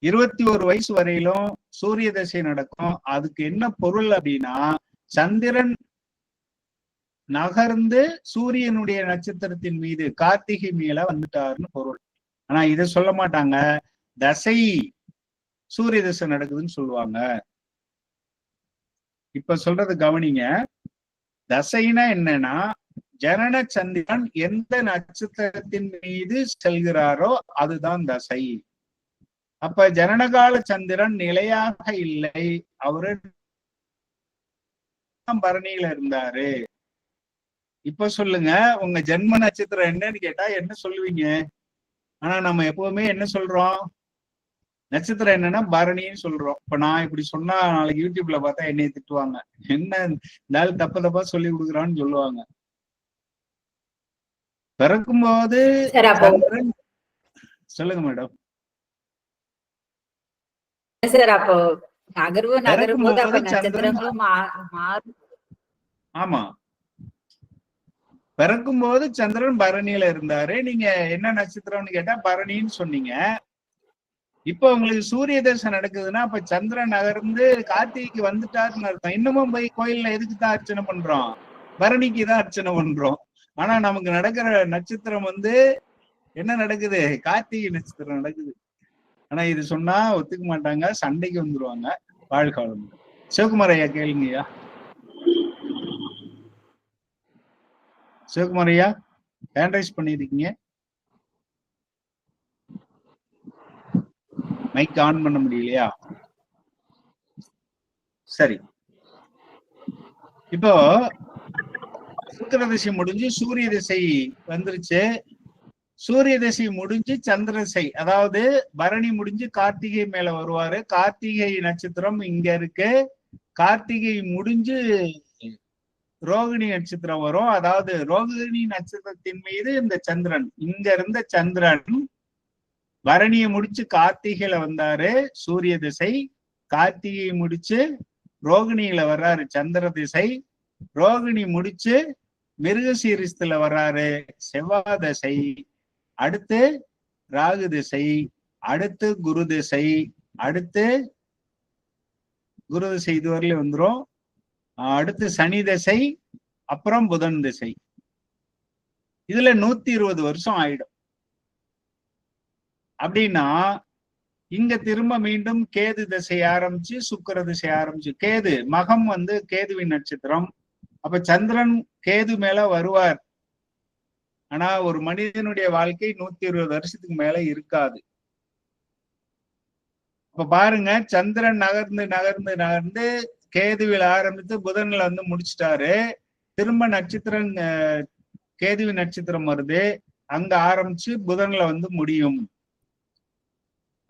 21 வயசு வரையிலும் சூரிய தசை நடக்கும். அதுக்கு என்ன பொருள் அப்படின்னா, சந்திரன் நகர்ந்து சூரியனுடைய நட்சத்திரத்தின் மீது கார்த்திகை மேல வந்துட்டாருன்னு பொருள். ஆனா இதை சொல்ல மாட்டாங்க, தசை சூரிய தசை நடக்குதுன்னு சொல்லுவாங்க. இப்ப சொல்றது கவனிங்க. தசைனா என்னன்னா, ஜனன சந்திரன் எந்த நட்சத்திரத்தின் மீது செல்கிறாரோ அதுதான் தசை. அப்ப ஜனனகால சந்திரன் நிலையாக இல்லை, அவரு பரணியில இருந்தாரு. இப்ப சொல்லுங்க, உங்க ஜென்ம நட்சத்திரம் என்னன்னு கேட்டா என்ன சொல்லுவீங்க? ஆனா நம்ம எப்பவுமே என்ன சொல்றோம், நட்சத்திரம் என்னன்னா பரணின்னு சொல்றோம். இப்ப நான் இப்படி சொன்னா நாளைக்கு யூடியூப்ல பார்த்தா என்னைய திட்டுவாங்க, என்ன இந்த ஆள் தப்பா சொல்லி கொடுக்குறான்னு சொல்லுவாங்க. பிறக்கும்போது சந்திரன். சொல்லுங்க மேடம். சார் அப்போ நகரும் போது அப்ப நட்சத்திரங்களும் மாறும். ஆமா, பிறக்கும் போது சந்திரன் பரணியில இருந்தாரு. நீங்க என்ன நட்சத்திரம்னு கேட்டா பரணின்னு சொன்னீங்க. இப்ப உங்களுக்கு சூரிய தசை நடக்குதுன்னா அப்ப சந்திரன் நகர்ந்து கார்த்திகைக்கு வந்துட்டாருன்னு அர்த்தம். இன்னமும் போய் கோயில்ல எதுக்கு தான் அர்ச்சனை பண்றோம்? பரணிக்கு தான் அர்ச்சனை பண்றோம். ஆனா நமக்கு நடக்கிற நட்சத்திரம் என்ன நடக்குது? கார்த்திகை நட்சத்திரம் நடக்குது. ஆனா இது சொன்னா ஒத்துக்க மாட்டாங்க, சண்டைக்கு வந்துருவாங்க. வாழ்காலம். சிவகுமார் ஐயா கேளுங்கய்யா. சிவகுமார் ஐயா ஹேண்ட் ரைஸ் பண்ணிருக்கீங்க, மைக் ஆன் பண்ண முடியலையா? சரி, இப்போ சுக்கிர திசை முடிஞ்சு சூரிய திசை வந்துருச்சு. சூரிய திசை முடிஞ்சு சந்திர திசை, அதாவது பரணி முடிஞ்சு கார்த்திகை மேல வருவாரு. கார்த்திகை நட்சத்திரம் இங்க இருக்கு. கார்த்திகை முடிஞ்சு ரோகிணி நட்சத்திரம் வரும். அதாவது ரோகிணி நட்சத்திரத்தின் மீது இந்த சந்திரன், இங்க இருந்த சந்திரன் பரணியை முடிச்சு கார்த்திகையில வந்தாரு சூரிய திசை. கார்த்திகை முடிச்சு ரோகிணியில வர்றாரு சந்திர திசை. ரோகிணி முடிச்சு மிருகசீரிஸ்துல வர்றாரு செவ்வாய் திசை. அடுத்து ராகு திசை, அடுத்து குரு திசை, அடுத்து குரு திசை இதுவரையிலும் வந்துரும். அடுத்து சனி திசை, அப்புறம் புதன் திசை. இதுல 120 வருஷம் ஆயிடும். அப்படின்னா இங்க திரும்ப மீண்டும் கேது திசை ஆரம்பிச்சு சுக்கிர திசை ஆரம்பிச்சு, கேது மகம் கேதுவின் நட்சத்திரம். அப்ப சந்திரன் கேது மேல வருவார். ஆனா ஒரு மனிதனுடைய வாழ்க்கை 120 வருஷத்துக்கு மேல இருக்காது. அப்ப பாருங்க, சந்திரன் நகர்ந்து நகர்ந்து நகர்ந்து கேதுவில் ஆரம்பித்து புதன்ல முடிச்சிட்டாரு. திரும்ப நட்சத்திரம் கேதுவின் நட்சத்திரம் வருது, அங்க ஆரம்பிச்சு புதன்ல முடியும்.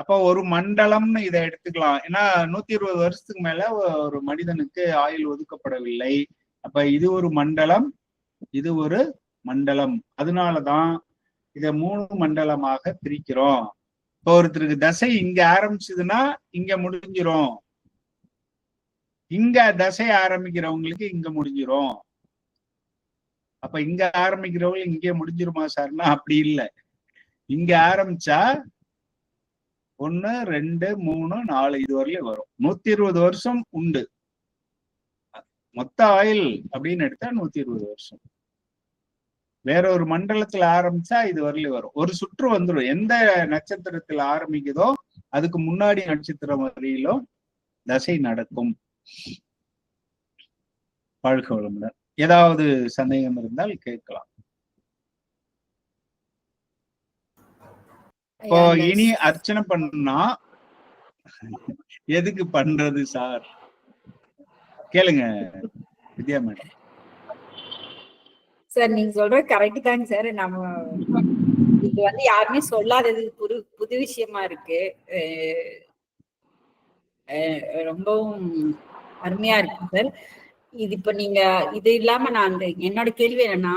அப்ப ஒரு மண்டலம்னு இதை எடுத்துக்கலாம். ஏன்னா 120 வருஷத்துக்கு மேல ஒரு மனிதனுக்கு ஆயுள் ஒதுக்கப்படவில்லை. அப்ப இது ஒரு மண்டலம், இது ஒரு மண்டலம். அதனாலதான் இத 3 மண்டலமாக பிரிக்கிறோம். இப்போ ஒருத்தருக்கு தசை இங்க ஆரம்பிச்சதுன்னா இங்க முடிஞ்சிரும், இங்க தசை ஆரம்பிக்கிறவங்களுக்கு இங்க முடிஞ்சிரும். அப்ப இங்க ஆரம்பிக்கிறவங்க இங்கே முடிஞ்சிருமா சார்னா அப்படி இல்லை. இங்க ஆரம்பிச்சா 1 2 3 4 இது வரலையும் வரும். 120 வருஷம் உண்டு. மொத்த ஆயுள் அப்படின்னு எடுத்தா 120 வருஷம். வேற ஒரு மண்டலத்துல ஆரம்பிச்சா இது வரலையும் வரும். ஒரு சுற்று வந்துடும். எந்த நட்சத்திரத்துல ஆரம்பிக்குதோ அதுக்கு முன்னாடி நட்சத்திரம் வரையிலும் தசை நடக்கும். வாழ்க வளமுடன். ஏதாவது சந்தேகம் இருந்தால் கேட்கலாம். இப்போ இனி அர்ச்சனை பண்ணா எதுக்கு பண்றது சார்? கேளுங்க வித்யா மேடம். சார் நீங்க சொல்றது கரெக்ட் தாங்க சார். நம்ம இது யாருமே சொல்லாதது புது விஷயமா இருக்கு. ரொம்பவும் அருமையா இருக்கு சார். இது இப்ப நீங்க இது இல்லாம நான் என்னோட கேள்வி என்னன்னா,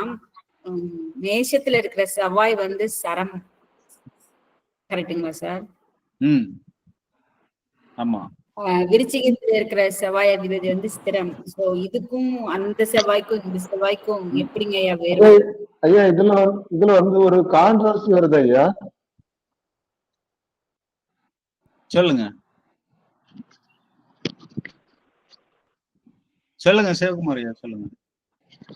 மேஷத்துல இருக்கிற செவ்வாய் சரம் கரெக்டுங்களா சார்? ஆமா. விருச்சிகத்துல இருக்கிற செவ்வாய் அதிபதி ஸ்திரம். சோ இதுக்கும் அந்த செவ்வாய்க்கும் இந்த செவ்வாய்க்கும் எப்படிங்க ஐயா வேறு? ஐயா இதுல ஒரு கான்ட்ராஸ்ட் வருது ஐயா. சொல்லுங்க சொல்லுங்க சிவகுமார் ஐயா சொல்லுங்க.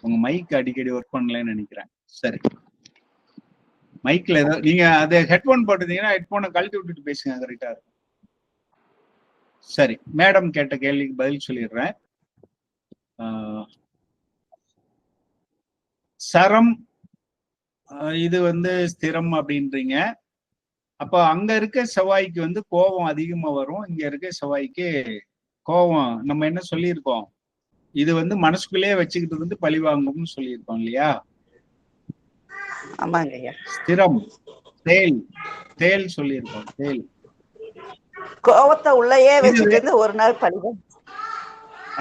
உங்க மைக் அடிக்கடி ஒர்க் பண்ணலன்னு நினைக்கிறேன். சரி, மைக்ல ஏதோ நீங்க அதை ஹெட்போன் போட்டுட்டீங்கன்னா ஹெட்போனை கழட்டி விட்டுட்டு பேசுங்க, கரெக்டா இருக்கும். சரி, மேடம் கேட்ட கேள்விக்கு பதில் சொல்லிடுறேன். சரம் இது ஸ்திரம் அப்படின்றீங்க. அப்ப அங்க இருக்க செவ்வாய்க்கு கோபம் அதிகமா வரும், இங்க இருக்க செவ்வாய்க்கு கோபம் நம்ம என்ன சொல்லியிருக்கோம், இது மனசுக்குள்ளேயே வச்சுக்கிட்டு பழி வாங்கும்னு சொல்லியிருக்கோம் இல்லையா? ஆமாங்க ஐயா. ஸ்திரம் தேல் தேல் சொல்லியிருக்கோம். தேல் கோவத்தை உள்ளேயே வச்சுட்டு ஒரு நாள் பழிவாங்க.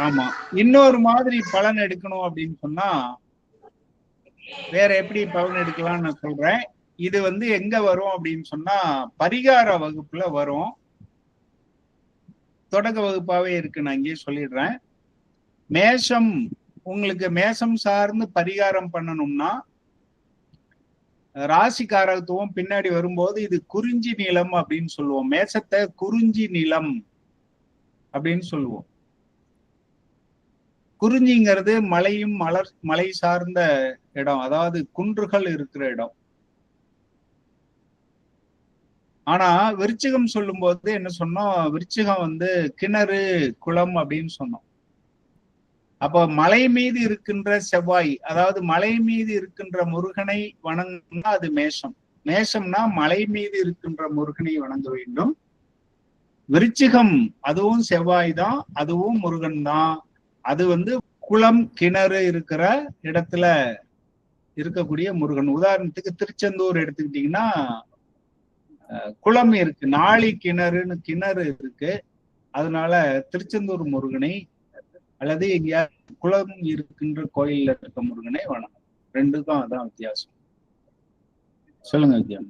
ஆமா. இன்னொரு மாதிரி பலன் எடுக்கணும் அப்படின்னு சொன்னா வேற எப்படி பலன் எடுக்கலாம்னு நான் சொல்றேன். இது வந்து எங்க வரும் அப்படின்னு சொன்னா பரிகார வகுப்புல வரும். தொடக்க வகுப்பாவே இருக்கு, நான் இங்கேயே சொல்லிடுறேன். மேஷம், உங்களுக்கு மேஷம் சார்ந்து பரிகாரம் பண்ணணும்னா ராசிக்காரத்துவம் பின்னாடி வரும்போது இது குறிஞ்சி நிலம் அப்படின்னு சொல்லுவோம். மேஷத்தை குறிஞ்சி நிலம் அப்படின்னு சொல்லுவோம். குறிஞ்சிங்கிறது மலையும் மலை சார்ந்த இடம், அதாவது குன்றுகள் இருக்கிற இடம். ஆனா விருச்சிகம் சொல்லும் போது என்ன சொன்னோம், விருச்சிகம் வந்து கிணறு குளம் அப்படின்னு சொன்னோம். அப்போ மலை மீது இருக்கின்ற செவ்வாய், அதாவது மலை மீது இருக்கின்ற முருகனை வணங்கினா அது மேஷம். மேஷம்னா மலை மீது இருக்கின்ற முருகனை வணங்க வேண்டும். விருச்சிகம் அதுவும் செவ்வாய் தான், அதுவும் முருகன் தான். அது வந்து குளம் கிணறு இருக்கிற இடத்துல இருக்கக்கூடிய முருகன். உதாரணத்துக்கு திருச்செந்தூர் எடுத்துக்கிட்டீங்கன்னா குளம் இருக்கு, நாளி கிணறுன்னு கிணறு இருக்கு. அதனால திருச்செந்தூர் முருகனை அல்லது எங்கேயா குளம் இருக்கின்ற கோயில்ல இருக்க முருகனை வணங்கும். ரெண்டுக்கும் அதான் வித்தியாசம். சொல்லுங்க வித்யா.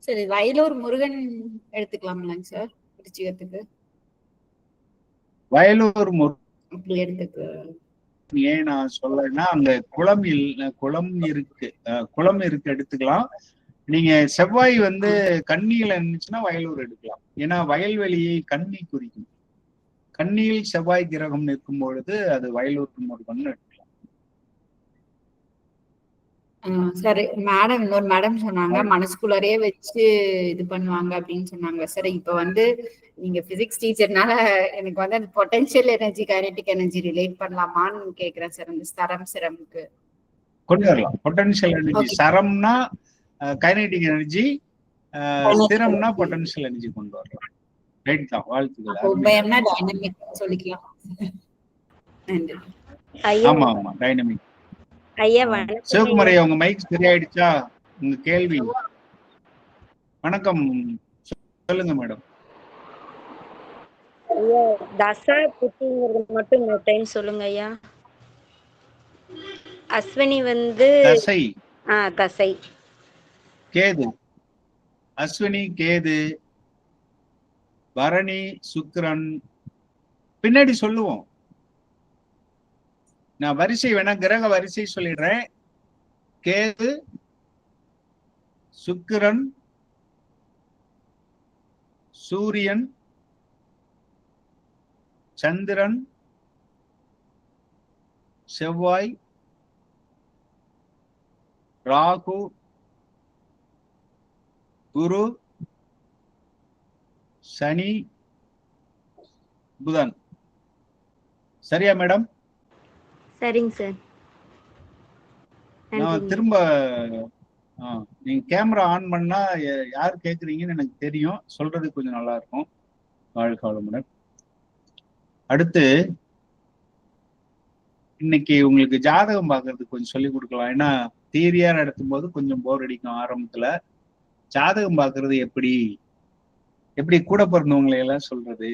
சரி, வயலூர் முருகன் எடுத்துக்கலாம்லங்க சார் விருச்சிகத்துக்கு? வயலூர் அப்படி எடுத்துக்க ஏன் நான் சொல்லலைன்னா அங்க குளம் இருக்கு, குளம் இருக்கு எடுத்துக்கலாம். நீங்க செவ்வாய் வந்து கன்னியில இருந்துச்சுன்னா வயலூர் எடுக்கலாம். ஏன்னா வயல்வெளியை கன்னி குறிக்கும். கன்னியில் செவ்வாய் கிரகம் நிற்கும் பொழுது அது வயலூர் முருகன் எடுக்கலாம். சரி மேடம், இன்னொரு மேடம் சொன்னாங்க மனசுக்குள்ளாரையே வச்சு இது பண்ணுவாங்க அப்படின்னு சொன்னாங்க. சரி, இப்ப வந்து நீங்க பிசிக்ஸ் டீச்சர்னால எனக்கு வந்து அந்த potential energy kinetic energy relate பண்ணலாமான்னு கேக்குறேன் சார். அந்த ஸ்தரம் சிரமுக்கு கொண்டு வரலாம். பொட்டன்ஷியல் எனர்ஜி சரம்னா கைனடிக் எனர்ஜி, ஸ்திரம்னா பொட்டன்ஷியல் எனர்ஜி கொண்டு வரலாம். ரைட் தான், வாழ்த்துக்கள். சொல்லிக்கலாம். ஆமா ஆமா, டைனமிக். ஐயா சிவகுமாரி, உங்க மைக் சரியாயிடுச்சா? உங்க கேள்வி. வணக்கம், சொல்லுங்க மேடம். ஐயா தசா புத்திங்கிறது மட்டும் இன்னொரு டைம் சொல்லுங்க ஐயா. அஸ்வினி வந்து தசை தசை கேது, அஸ்வினி கேது, பரணி சுக்கிரன். பின்னாடி சொல்லுவோம். நான் வரிசை வேணா கிரக வரிசை சொல்லிடுறேன். கேது, சுக்கிரன், சூரியன், சந்திரன், செவ்வாய், ராகு, குரு, சனி, புதன். சரியா மேடம்? சரிங்க சார். நான் திரும்ப நீங்க கேமரா ஆன் பண்ணா யார் கேக்குறீங்கன்னு எனக்கு தெரியும். சொல்றது கொஞ்சம் நல்லா இருக்கும். வாழ்க வளமுடன். அடுத்து இன்னைக்கு உங்களுக்கு ஜாதகம் பார்க்கறதுக்கு கொஞ்சம் சொல்லி கொடுக்கலாம். ஏன்னா தியரியா நடத்தும் போது கொஞ்சம் போர் அடிக்கும் ஆரம்பத்துல. ஜாதகம் பார்க்கறது எப்படி கூட பிறந்தவங்களை எல்லாம் சொல்றது,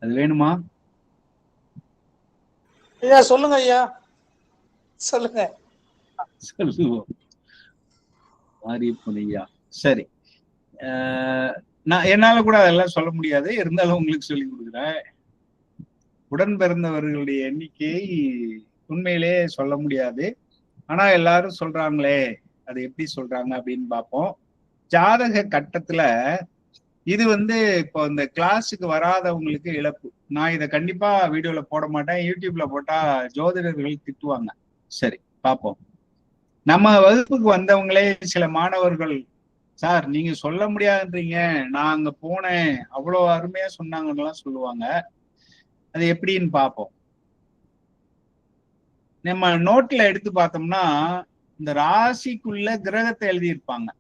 அது வேணுமா? ஐயா சொல்லுங்க ஐயா, சொல்லுங்க. சொல்லுவோம். மாரியப்பன் ஐயா, சரி. நான் என்னால கூட அதெல்லாம் சொல்ல முடியாது, இருந்தாலும் உங்களுக்கு சொல்லி கொடுக்குறேன். உடன் பிறந்தவர்களுடைய எண்ணிக்கையை உண்மையிலே சொல்ல முடியாது. ஆனா எல்லாரும் சொல்றாங்களே, அது எப்படி சொல்றாங்க அப்படின்னு பார்ப்போம். ஜாதக கட்டத்துல இது வந்து இப்போ இந்த கிளாஸுக்கு வராதவங்களுக்கு இழப்பு. நான் இதை கண்டிப்பா வீடியோல போட மாட்டேன், யூடியூப்ல போட்டா ஜோதிடர்கள் திட்டுவாங்க. சரி பார்ப்போம். நம்ம வகுப்புக்கு வந்தவங்களே சில மாணவர்கள், சார் நீங்க சொல்ல முடியாதுன்றீங்க, நான் அங்க போனேன் அவ்வளவு அருமையா சொன்னாங்கன்னு சொல்லுவாங்க. அது எப்படின்னு பார்ப்போம். நம்ம நோட்ல எடுத்து பார்த்தோம்னா இந்த ராசிக்குள்ள கிரகத்தை எழுதியிருப்பாங்க.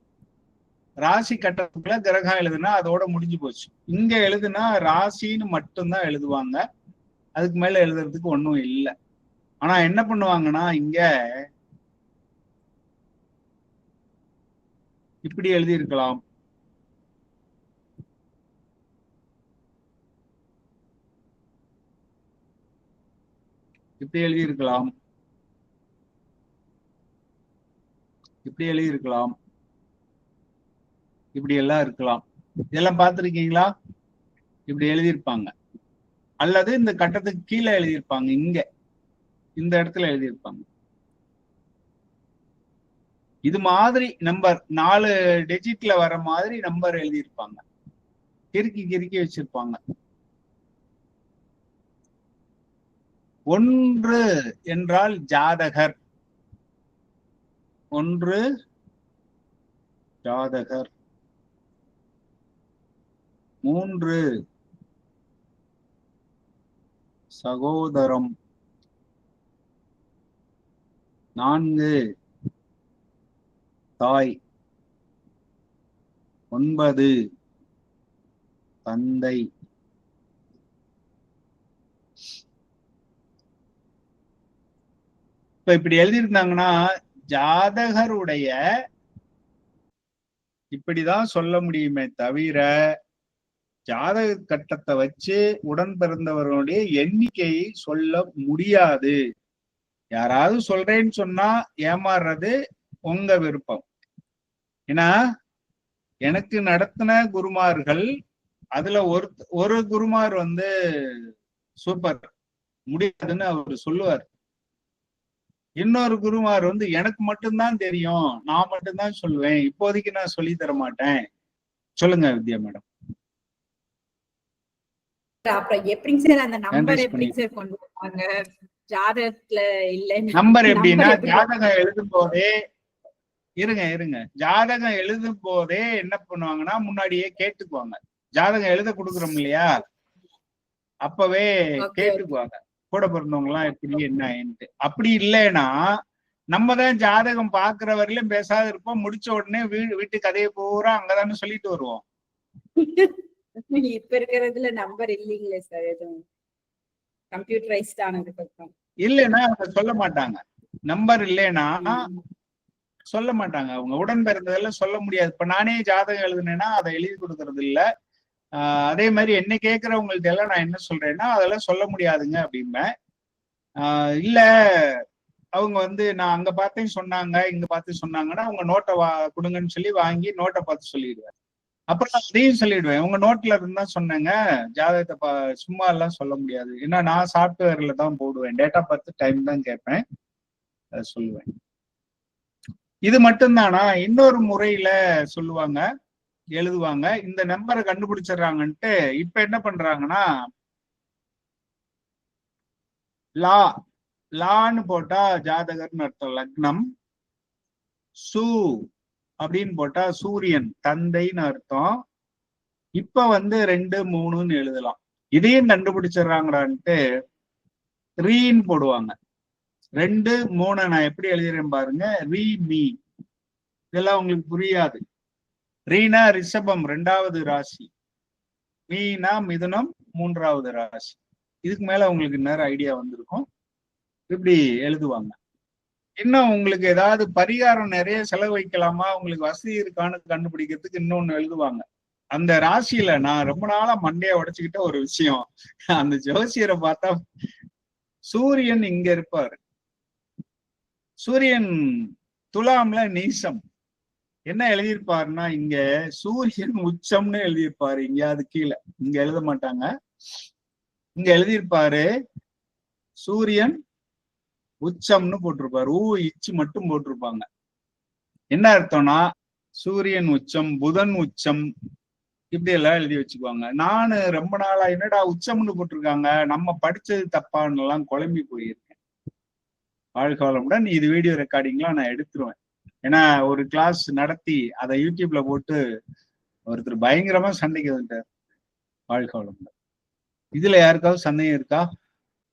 ராசி கட்டத்துக்குள்ள கிரகம் எழுதுனா அதோட முடிஞ்சு போச்சு. இங்க எழுதுனா ராசின்னு மட்டும்தான் எழுதுவாங்க, அதுக்கு மேல எழுதுறதுக்கு ஒன்றும் இல்லை. ஆனா என்ன பண்ணுவாங்கன்னா இங்க இப்படி எழுதியிருக்கலாம், இப்படி எழுதியிருக்கலாம், இப்படி எழுதியிருக்கலாம், இப்படி எல்லாம் இருக்கலாம். இதெல்லாம் பார்த்திருக்கீங்களா? இப்படி எழுதியிருப்பாங்க. அல்லது இந்த கட்டத்துக்கு கீழே எழுதியிருப்பாங்க, இங்க இந்த இடத்துல எழுதியிருப்பாங்க. இது மாதிரி நம்பர் 4 டிஜிட்ல வர மாதிரி நம்பர் எழுதியிருப்பாங்க, கிறுக்கி கிறுக்கி வச்சிருப்பாங்க. 1 என்றால் ஜாதகர், 1 ஜாதகர். 3 சகோதரம். 4 தாய். 9 தந்தை. இப்ப இப்படி எழுதியிருந்தாங்கன்னா ஜாதகருடைய இப்படிதான் சொல்ல முடியுமே தவிர ஜாதக கட்டத்தை வச்சு உடன் பிறந்தவர்களுடைய எண்ணிக்கையை சொல்ல முடியாது. யாராவது சொல்றேன்னு சொன்னா ஏமாறுறது உங்க விருப்பம். ஏன்னா எனக்கு நடத்தின குருமார்கள் அதுல ஒரு குருமார் வந்து சூப்பர் முடியாதுன்னு அவர் சொல்லுவார். இன்னொரு குருமார் வந்து எனக்கு மட்டும்தான் தெரியும், நான் மட்டும்தான் சொல்லுவேன், இப்போதைக்கு நான் சொல்லி தர மாட்டேன். சொல்லுங்க வித்யா மேடம். அப்புறம் எப்படிங்க சார் அந்த நம்பர் எப்படிங்க சார் கொண்டு வருவாங்க? ஜாதகத்துல இல்ல நம்பர் எப்படின்னா ஜாதகம் எழுதும் போதே இருங்க ஜாதகம் எழுதும் போதே என்ன பண்ணுவாங்கன்னா முன்னாடியே கேட்டுக்குவாங்க. ஜாதகம் எழுத கொடுக்குறோம் இல்லையா, அப்பவே கேட்டுக்குவாங்க கூட பிறந்தவங்க எல்லாம் எப்படி என்னன்ட்டு. அப்படி இல்லைன்னா நம்ம தான் ஜாதகம் பாக்குற வரையிலும் பேசாத இருப்போம், முடிச்ச உடனே வீட்டு கதையை பூரா அங்கதானே சொல்லிட்டு வருவோம். இப்ப இருக்கிறதுல நம்பர் இல்லைங்களே சார், எதுவும் கம்ப்யூட்டரைஸ்ட் ஆனதுக்கு அப்புறம் இல்லைன்னா அவங்க சொல்ல மாட்டாங்க. நம்பர் இல்லைன்னா சொல்ல மாட்டாங்க. அவங்க உடன் பிறந்ததெல்லாம் சொல்ல முடியாது. இப்ப நானே ஜாதகம் எழுதுனேன்னா அதை எழுதி கொடுக்கறது இல்ல. அதே மாதிரி என்ன கேட்கறவங்கள்ட்ட எல்லாம் நான் என்ன சொல்றேன்னா அதெல்லாம் சொல்ல முடியாதுங்க அப்படிம்பேன். இல்ல அவங்க வந்து நான் அங்க பார்த்தேன்னு சொன்னாங்க, இங்க பார்த்து சொன்னாங்கன்னா அவங்க நோட்டை கொடுங்கன்னு சொல்லி வாங்கி நோட்டை பார்த்து சொல்லிடுவேன். அப்புறம் அதையும் சொல்லிடுவேன், உங்க நோட்ல இருந்தா சொன்னேங்க, ஜாதகத்தை சும்மா எல்லாம் சொல்ல முடியாது. ஏன்னா நான் சாஃப்ட்வேர்ல தான் போடுவேன், டேட்டா பார்த்து டைம் தான் கேட்பேன், அதை சொல்லுவேன். இது மட்டும்தானா? இன்னொரு முறையில சொல்லுவாங்க, எழுதுவாங்க. இந்த நம்பரை கண்டுபிடிச்சிடுறாங்கன்ட்டு இப்ப என்ன பண்றாங்கன்னா லான்னு போட்டா ஜாதகர்னு அர்த்தம், லக்னம். சு அப்படின்னு போட்டா சூரியன் தந்தைன்னு அர்த்தம். இப்ப வந்து 2 3ன்னு எழுதலாம். இதையும் கண்டுபிடிச்சிடுறாங்கடான்ட்டு ரீன்னு போடுவாங்க. 2 3 நான் எப்படி எழுதுறேன் பாருங்க, ரீ மீ. இதெல்லாம் உங்களுக்கு புரியாது. ரீனா ரிஷபம் 2வது ராசி, மீனா மிதுனம் 3வது ராசி. இதுக்கு மேல உங்களுக்கு நேரம் ஐடியா வந்திருக்கும். இப்படி எழுதுவாங்க. இன்னும் உங்களுக்கு ஏதாவது பரிகாரம் நிறைய செலவு வைக்கலாமா, உங்களுக்கு வசதி இருக்கான்னு கண்டுபிடிக்கிறதுக்கு இன்னொன்னு எழுதுவாங்க. அந்த ராசியில நான் ரொம்ப நாளா மண்டையை உடைச்சுக்கிட்ட ஒரு விஷயம், அந்த ஜோசியரை பார்த்தா சூரியன் இங்க இருப்பாரு, சூரியன் துலாம்ல நீசம். என்ன எழுதியிருப்பாருன்னா இங்க சூரியன் உச்சம்னு எழுதியிருப்பாரு. இங்கேயாவது கீழே, இங்க எழுத மாட்டாங்க, இங்க எழுதியிருப்பாரு சூரியன் உச்சம்னு போட்டிருப்பாரு. இச்சு மட்டும் போட்டிருப்பாங்க. என்ன அர்த்தம்னா சூரியன் உச்சம், புதன் உச்சம், இப்படி எல்லாம் எழுதி வச்சுக்குவாங்க. நானு ரொம்ப நாளா என்னடா உச்சம்னு போட்டிருக்காங்க, நம்ம படிச்சது தப்பான்னு எல்லாம் குழம்பி போயிருக்கேன். வாழ்க வளமுடன். இது வீடியோ ரெக்கார்டிங்லாம் நான் எடுத்துருவேன். ஏன்னா ஒரு கிளாஸ் நடத்தி அதை யூடியூப்ல போட்டு ஒருத்தர் பயங்கரமா சண்டைக்கு வந்துட்டார். வாழ்க வளமுடன். இதுல யாருக்காவது சந்தேகம் இருக்கா?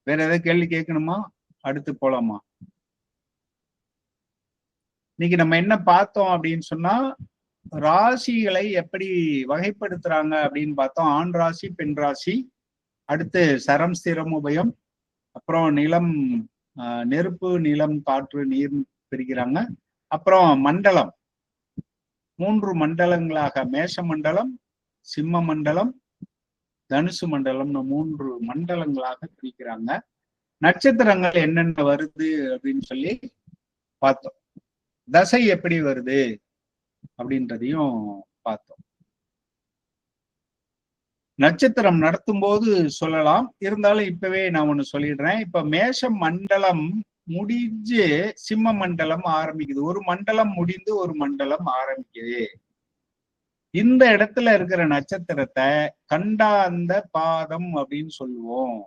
வேற ஏதாவது கேள்வி கேட்கணுமா? அடுத்து போலாமா? இன்னைக்கு நம்ம என்ன பார்த்தோம் அப்படின்னு சொன்னா, ராசிகளை எப்படி வகைப்படுத்துறாங்க அப்படின்னு பார்த்தோம். ஆண் ராசி, பெண் ராசி, அடுத்து சரம் ஸ்திரம் உபயம், அப்புறம் நிலம், நெருப்பு, நிலம், காற்று, நீர் பிரிக்கிறாங்க. அப்புறம் மண்டலம் 3 மண்டலங்களாக, மேஷ மண்டலம், சிம்ம மண்டலம், தனுசு மண்டலம்னு 3 மண்டலங்களாக பிரிக்கிறாங்க. நட்சத்திரங்கள் என்னென்ன வருது அப்படின்னு சொல்லி பார்த்தோம். தசை எப்படி வருது அப்படின்றதையும் பார்த்தோம். நட்சத்திரம் நடத்தும் போது சொல்லலாம், இருந்தாலும் இப்பவே நான் ஒண்ணு சொல்லிடுறேன். இப்ப மேஷ மண்டலம் முடிஞ்சு சிம்ம மண்டலம் ஆரம்பிக்குது. ஒரு மண்டலம் முடிந்து ஒரு மண்டலம் ஆரம்பிக்குது. இந்த இடத்துல இருக்கிற நட்சத்திரத்தை கண்டாந்த பாதம் அப்படின்னு சொல்லுவோம்.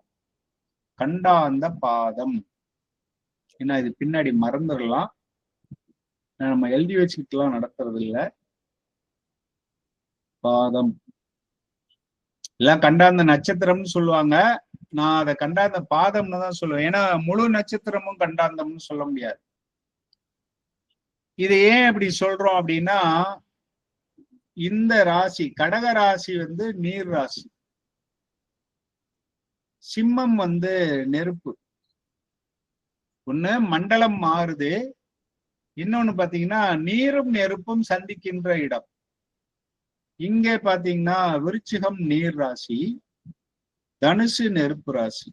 கண்டாந்த பாதம். ஏன்னா இது பின்னாடி மறந்துடலாம், நம்ம எழுதி வச்சுக்கிட்டுலாம் நடத்துறது இல்ல. பாதம் எல்லாம் கண்டாந்த நட்சத்திரம்னு சொல்லுவாங்க. நான் அதை கண்டாந்த பாதம்னு தான் சொல்லுவேன். ஏன்னா முழு நட்சத்திரமும் கண்டாந்தம்னு சொல்ல முடியாது. இது ஏன் அப்படி சொல்றோம் அப்படின்னா, இந்த ராசி கடக ராசி வந்து நீர் ராசி, சிம்மம் வந்து நெருப்பு. ஒண்ணு மண்டலம் மாறுது, இன்னொன்னு பாத்தீங்கன்னா நீரும் நெருப்பும் சந்திக்கின்ற இடம். இங்க பாத்தீங்கன்னா விருச்சிகம் நீர் ராசி, தனுசு நெருப்பு ராசி.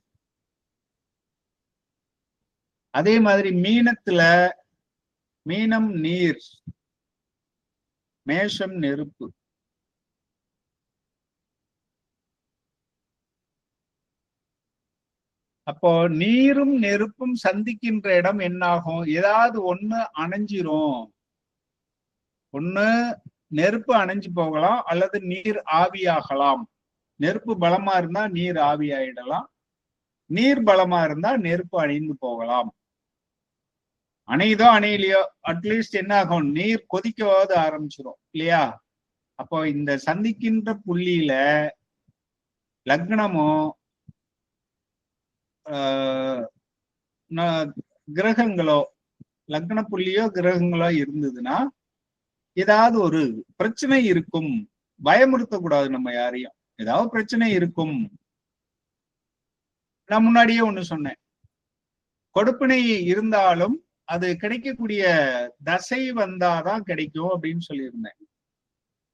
அதே மாதிரி மீனத்துல மீனம் நீர், மேஷம் நெருப்பு. அப்போ நீரும் நெருப்பும் சந்திக்கின்ற இடம் என்னாகும்? ஏதாவது ஒண்ணு அணைஞ்சிரும். ஒண்ணு நெருப்பு அணைஞ்சு போகலாம், அல்லது நீர் ஆவியாகலாம். நெருப்பு பலமா இருந்தா நீர் ஆவியாயிடலாம், நீர் பலமா இருந்தா நெருப்பு அணைந்து போகலாம். அணையுதோ அணையிலையோ அட்லீஸ்ட் என்ன ஆகும்? நீர் கொதிக்கவாவது ஆரம்பிச்சிடும் இல்லையா? அப்போ இந்த சந்திக்கின்ற புள்ளியில லக்னமோ கிரகங்களோ, லக்ன புள்ளியோ கிரகங்களோ இருந்ததுன்னா ஏதாவது ஒரு பிரச்சனை இருக்கும். பயமுறுத்தக்கூடாது நம்ம யாரையும். ஏதாவது பிரச்சனை இருக்கும். நான் முன்னாடியே ஒண்ணு சொன்னேன், கொடுப்பினை இருந்தாலும் அது கிடைக்கக்கூடிய தசை வந்தாதான் கிடைக்கும் அப்படின்னு சொல்லியிருந்தேன்.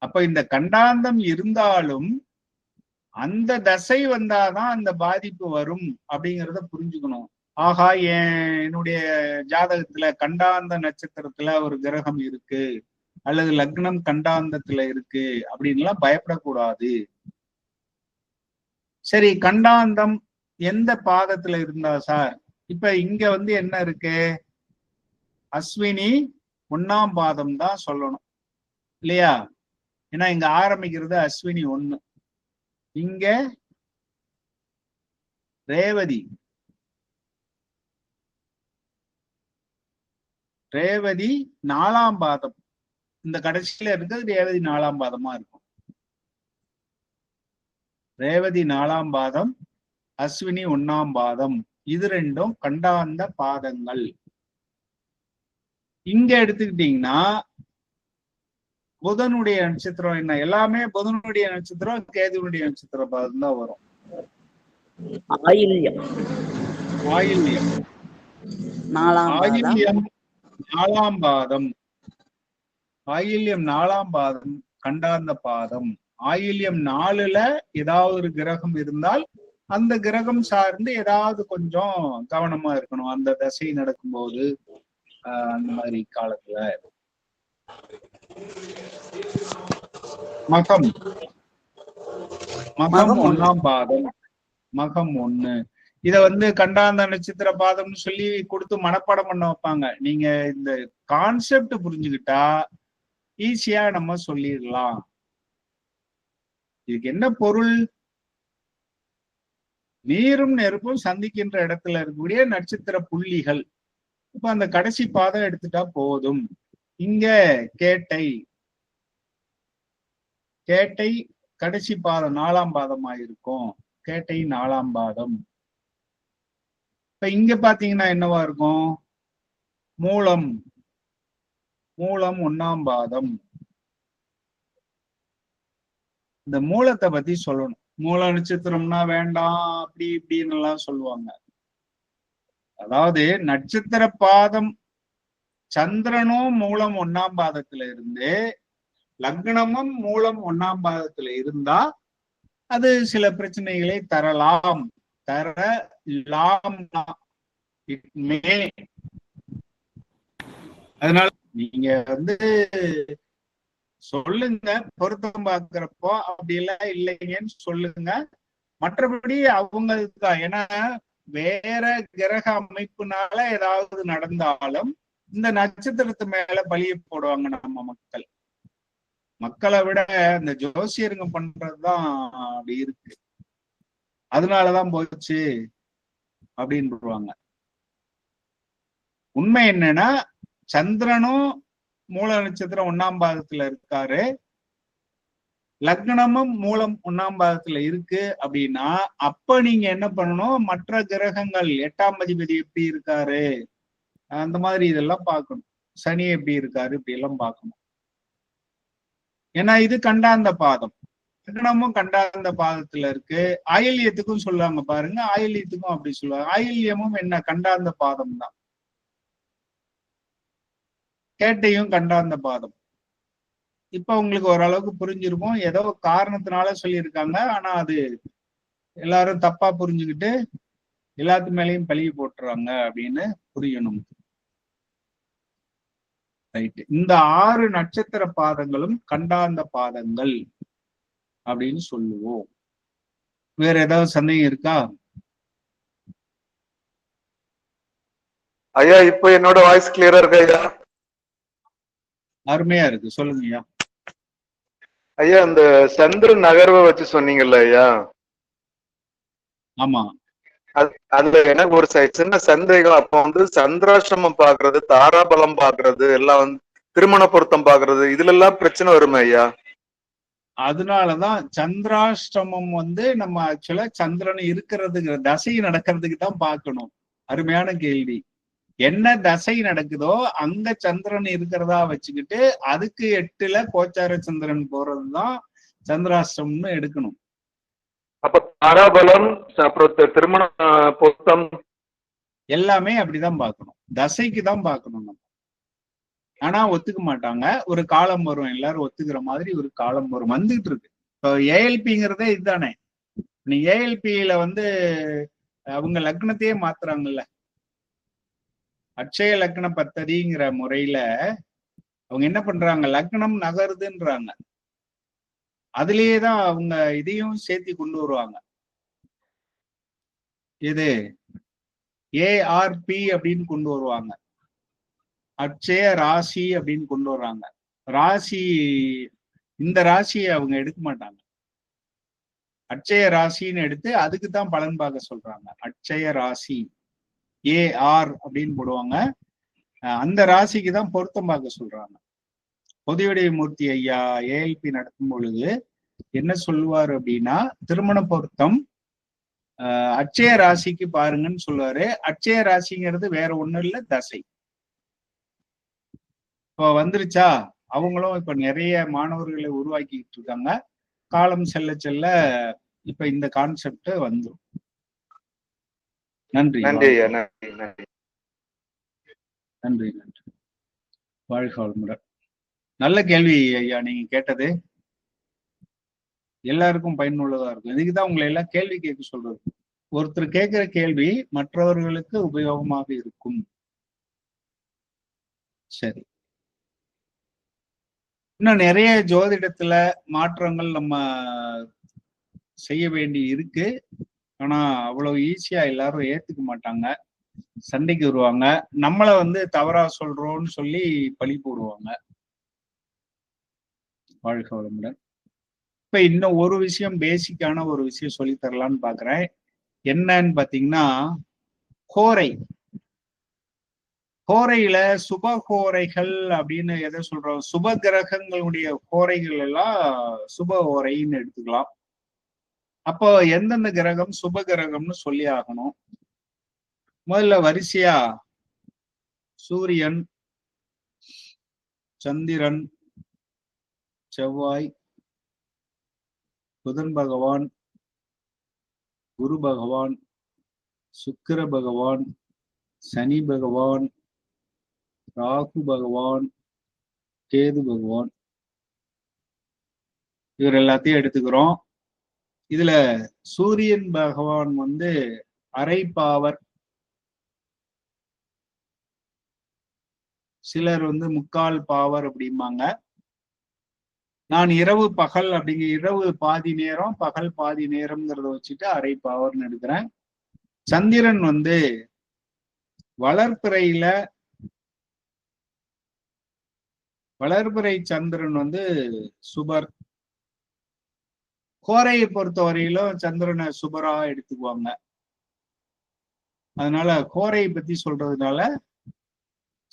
அப்ப இந்த கண்டாந்தம் இருந்தாலும் அந்த தசை வந்தாதான் அந்த பாதிப்பு வரும் அப்படிங்கிறத புரிஞ்சுக்கணும். ஆகா, என்னுடைய ஜாதகத்துல கண்டாந்த நட்சத்திரத்துல ஒரு கிரகம் இருக்கு, அல்லது லக்னம் கண்டாந்தத்துல இருக்கு அப்படின்லாம் பயப்படக்கூடாது. சரி, கண்டாந்தம் எந்த பாதத்துல இருந்தா சார்? இப்ப இங்க வந்து என்ன இருக்கு? அஸ்வினி 1ஆம் பாதம் தான் சொல்லணும் இல்லையா? ஏன்னா இங்க ஆரம்பிக்கிறது அஸ்வினி 1, இங்க ரேவதி 4ஆம் பாதம். இந்த கடைசியில இருக்கிறது ரேவதி 4ஆம் பாதமா இருக்கும். ரேவதி 4ஆம் பாதம், அஸ்வினி 1ஆம் பாதம். இது ரெண்டும் கண்டாந்த பாதங்கள். இங்க எடுத்துக்கிட்டீங்கன்னா புதனுடைய நட்சத்திரம் என்ன? எல்லாமே புதனுடைய நட்சத்திரம், கேதுனுடைய நட்சத்திர பாதம் தான் வரும். ஆயில்யம் ஆயில்யம் 4ஆம் பாதம். ஆயில்யம் 4ஆம் பாதம் கண்டாந்த பாதம். ஆயில்யம் 4ல ஏதாவது ஒரு கிரகம் இருந்தால் அந்த கிரகம் சார்ந்து ஏதாவது கொஞ்சம் கவனமா இருக்கணும் அந்த தசை நடக்கும்போது. அந்த மாதிரி காலத்துல மகம் 1ஆம் பாதம், மகம் 1. இத வந்து கண்டாந்த நட்சத்திர பாதம்னு சொல்லி கொடுத்து மனப்பாடம் பண்ண வைப்பாங்க. நீங்க இந்த கான்செப்ட் புரிஞ்சுக்கிட்டா ஈஸியா நம்ம சொல்லிடலாம். இதுக்கு என்ன பொருள்? நீரும் நெருப்பும் சந்திக்கின்ற இடத்துல இருக்கக்கூடிய நட்சத்திர புள்ளிகள். இப்ப அந்த கடைசி பாதம் எடுத்துட்டா போதும். இங்க கேட்டை கடைசி பாதம் 4ஆம் பாதமா இருக்கும். கேட்டை 4ஆம் பாதம். இப்ப இங்க பாத்தீங்கன்னா என்னவா இருக்கும்? மூலம் 1ஆம் பாதம். இந்த மூலத்தை பத்தி சொல்லணும். மூல நட்சத்திரம்னா வேண்டாம் அப்படி இப்படின்னு எல்லாம் சொல்லுவாங்க. அதாவது நட்சத்திர பாதம் சந்திரனும் மூலம் 1ஆம் பாதத்துல இருந்து, லக்னமும் மூலம் 1ஆம் பாதத்துல இருந்தா அது சில பிரச்சனைகளை தரலாம். அதனால நீங்க வந்து சொல்லுங்க, பொருத்தம் பார்க்கிறப்போ அப்படி எல்லாம் இல்லைங்கன்னு சொல்லுங்க. மற்றபடி அவங்களுக்கு தான். ஏன்னா வேற கிரக அமைப்புனால ஏதாவது நடந்தாலும் இந்த நட்சத்திரத்து மேல பலிய போடுவாங்க நம்ம மக்கள். மக்களை விட இந்த ஜோசியருங்க பண்றதுதான் அப்படி இருக்கு. அதனாலதான் போச்சு அப்படின்றாங்க. உண்மை என்னன்னா, சந்திரனும் மூல நட்சத்திரம் 1ஆம் பாதத்துல இருக்காரு, லக்னமும் மூலம் 1ஆம் பாதத்துல இருக்கு அப்படின்னா, அப்ப நீங்க என்ன பண்ணணும், மற்ற கிரகங்கள் 8ஆம் அதிபதி எப்படி இருக்காரு, அந்த மாதிரி இதெல்லாம் பார்க்கணும். சனி எப்படி இருக்காரு, இப்படி எல்லாம் பார்க்கணும். ஏன்னா இது கண்டாந்த பாதம், லக்னமும் கண்டாந்த பாதத்துல இருக்கு. ஆயில்யத்துக்கும் சொல்லுவாங்க பாருங்க, ஆயில்யத்துக்கும் அப்படி சொல்லுவாங்க. ஆயில்யமும் என்ன, கண்டாந்த பாதம் தான். கேட்டையும் கண்டாந்த பாதம். இப்ப உங்களுக்கு ஓரளவுக்கு புரிஞ்சிருக்கும். ஏதோ காரணத்தினால சொல்லியிருக்காங்க, ஆனா அது எல்லாரும் தப்பா புரிஞ்சுக்கிட்டு எல்லாத்து மேலேயும் பழிய போட்டுறாங்க அப்படின்னு புரியணும். ரைட். இந்த 6 நட்சத்திர பாதங்களும் கண்டாந்த பாதங்கள் அப்படின்னு சொல்லுவோம். வேற ஏதாவது சந்தேகம் இருக்கா? ஐயா இப்ப என்னோட வாய்ஸ் கிளியரா இருக்கா ஐயா? அருமையா இருக்கு, சொல்லுங்க ஐயா. ஐயா இந்த சந்திரன் நகர்வை வச்சு சொன்னீங்கல்ல ஐயா? ஆமா. அதுல எனக்கு ஒரு சின்ன சந்தேகம். அப்போ வந்து சந்திராசிரமம் பாக்குறது, தாராபலம் பாக்குறது, எல்லாம் வந்து திருமண பொருத்தம் பாக்குறது, இதுல எல்லாம் பிரச்சனை வருமே ஐயா? அதனாலதான் சந்திராஷ்டமம் வந்து நம்ம ஆக்சுவலா சந்திரன் இருக்கிறதுக்கு தசை நடக்கிறதுக்கு தான் பார்க்கணும். அருமையான கேள்வி. என்ன தசை நடக்குதோ அங்க சந்திரன் இருக்கிறதா வச்சுக்கிட்டு அதுக்கு 8ல கோச்சார சந்திரன் போறதுதான் சந்திராஷ்டமம்னு எடுக்கணும். அப்ப தாராபலம் அப்புறம் திருமண பொருத்தம் எல்லாமே அப்படிதான் பார்க்கணும், தசைக்கு தான் பார்க்கணும் நம்ம. ஆனா ஒத்துக்க மாட்டாங்க. ஒரு காலம் வரும், எல்லாரும் ஒத்துக்கிற மாதிரி ஒரு காலம் வரும், வந்துகிட்டு இருக்கு. இப்போ ஏஎல்பிங்கிறதே இதுதானே. நீ ஏஎல்பியில வந்து அவங்க லக்னத்தையே மாத்துறாங்கல்ல. அட்சய லக்ன பத்ததிங்கிற முறையில அவங்க என்ன பண்றாங்க, லக்னம் நகருதுன்றாங்க. அதுலயேதான் அவங்க இதையும் சேர்த்தி கொண்டு வருவாங்க. இது ஏஆர்பி அப்படின்னு கொண்டு வருவாங்க, அட்சய ராசி அப்படின்னு கொண்டு வர்றாங்க. ராசி, இந்த ராசியை அவங்க எடுக்க மாட்டாங்க. அட்சய ராசின்னு எடுத்து அதுக்கு தான் பலன் பார்க்க சொல்றாங்க. அட்சய ராசி ஏஆர் அப்படின்னு போடுவாங்க. அந்த ராசிக்கு தான் பொருத்தம் பார்க்க சொல்றாங்க. பொதுவுடைய மூர்த்தி ஐயா ஏஎல்பி நடத்தும் பொழுது என்ன சொல்லுவாரு அப்படின்னா, திருமண பொருத்தம் அட்சய ராசிக்கு பாருங்கன்னு சொல்லுவாரு. அட்சய ராசிங்கிறது வேற ஒண்ணும் இல்ல, தசை. இப்போ வந்துருச்சா? அவங்களும் இப்ப நிறைய மாணவர்களை உருவாக்கிட்டு இருக்காங்க. காலம் செல்ல செல்ல இப்ப இந்த கான்செப்ட் வந்துடும். நன்றி. நன்றி ஐயா. நன்றி நன்றி நன்றி நன்றி. வாழ்க வளமுடன். நல்ல கேள்வி ஐயா நீங்க கேட்டது, எல்லாருக்கும் பயனுள்ளதா இருக்கும். இதுக்குதான் உங்களை எல்லாம் கேள்வி கேட்க சொல்றது. ஒருத்தர் கேட்கிற கேள்வி மற்றவர்களுக்கு உபயோகமாக இருக்கும். சரி, இன்னும் நிறைய ஜோதிடத்துல மாற்றங்கள் நம்ம செய்ய வேண்டி இருக்கு. ஆனா அவ்வளவு ஈஸியா எல்லாரும் ஏத்துக்க மாட்டாங்க, சண்டைக்கு வருவாங்க, நம்மளை வந்து தவறா சொல்றோம்னு சொல்லி பழி போடுவாங்க. வாழ்க வளமுடன். இப்ப இன்னும் ஒரு விஷயம், பேசிக்கான ஒரு விஷயம் சொல்லி தரலான்னு பாக்குறேன். என்னன்னு பாத்தீங்கன்னா, கோரை. கோரையில சுபகோரைகள் அப்படின்னு எதை சொல்றோம், சுப கிரகங்களுடைய கோரைகள் எல்லாம் சுப ஓரைன்னு எடுத்துக்கலாம். அப்போ எந்தெந்த கிரகம் சுப கிரகம்னு சொல்லி ஆகணும். முதல்ல வரிசையா சூரியன், சந்திரன், செவ்வாய், புதன் பகவான், குரு பகவான், சுக்கிர பகவான், சனி பகவான், ராகு பகவான், கேது பகவான், இவர் எல்லாத்தையும் எடுத்துக்கிறோம். இதுல சூரியன் பகவான் வந்து அரை பாவர், சிலர் வந்து முக்கால் பாவர் அப்படிம்பாங்க. நான் இரவு பகல் அப்படிங்கிற இரவு பாதி நேரம் பகல் பாதி நேரம்ங்கிறத வச்சுட்டு அரை பாவர்னு எடுக்கிறேன். சந்திரன் வந்து வளர்பிறை சந்திரன் வந்து சுபர். கோரையை பொறுத்த வரையிலும் சந்திரனை சுபரா எடுத்துக்குவாங்க. அதனால கோரையை பத்தி சொல்றதுனால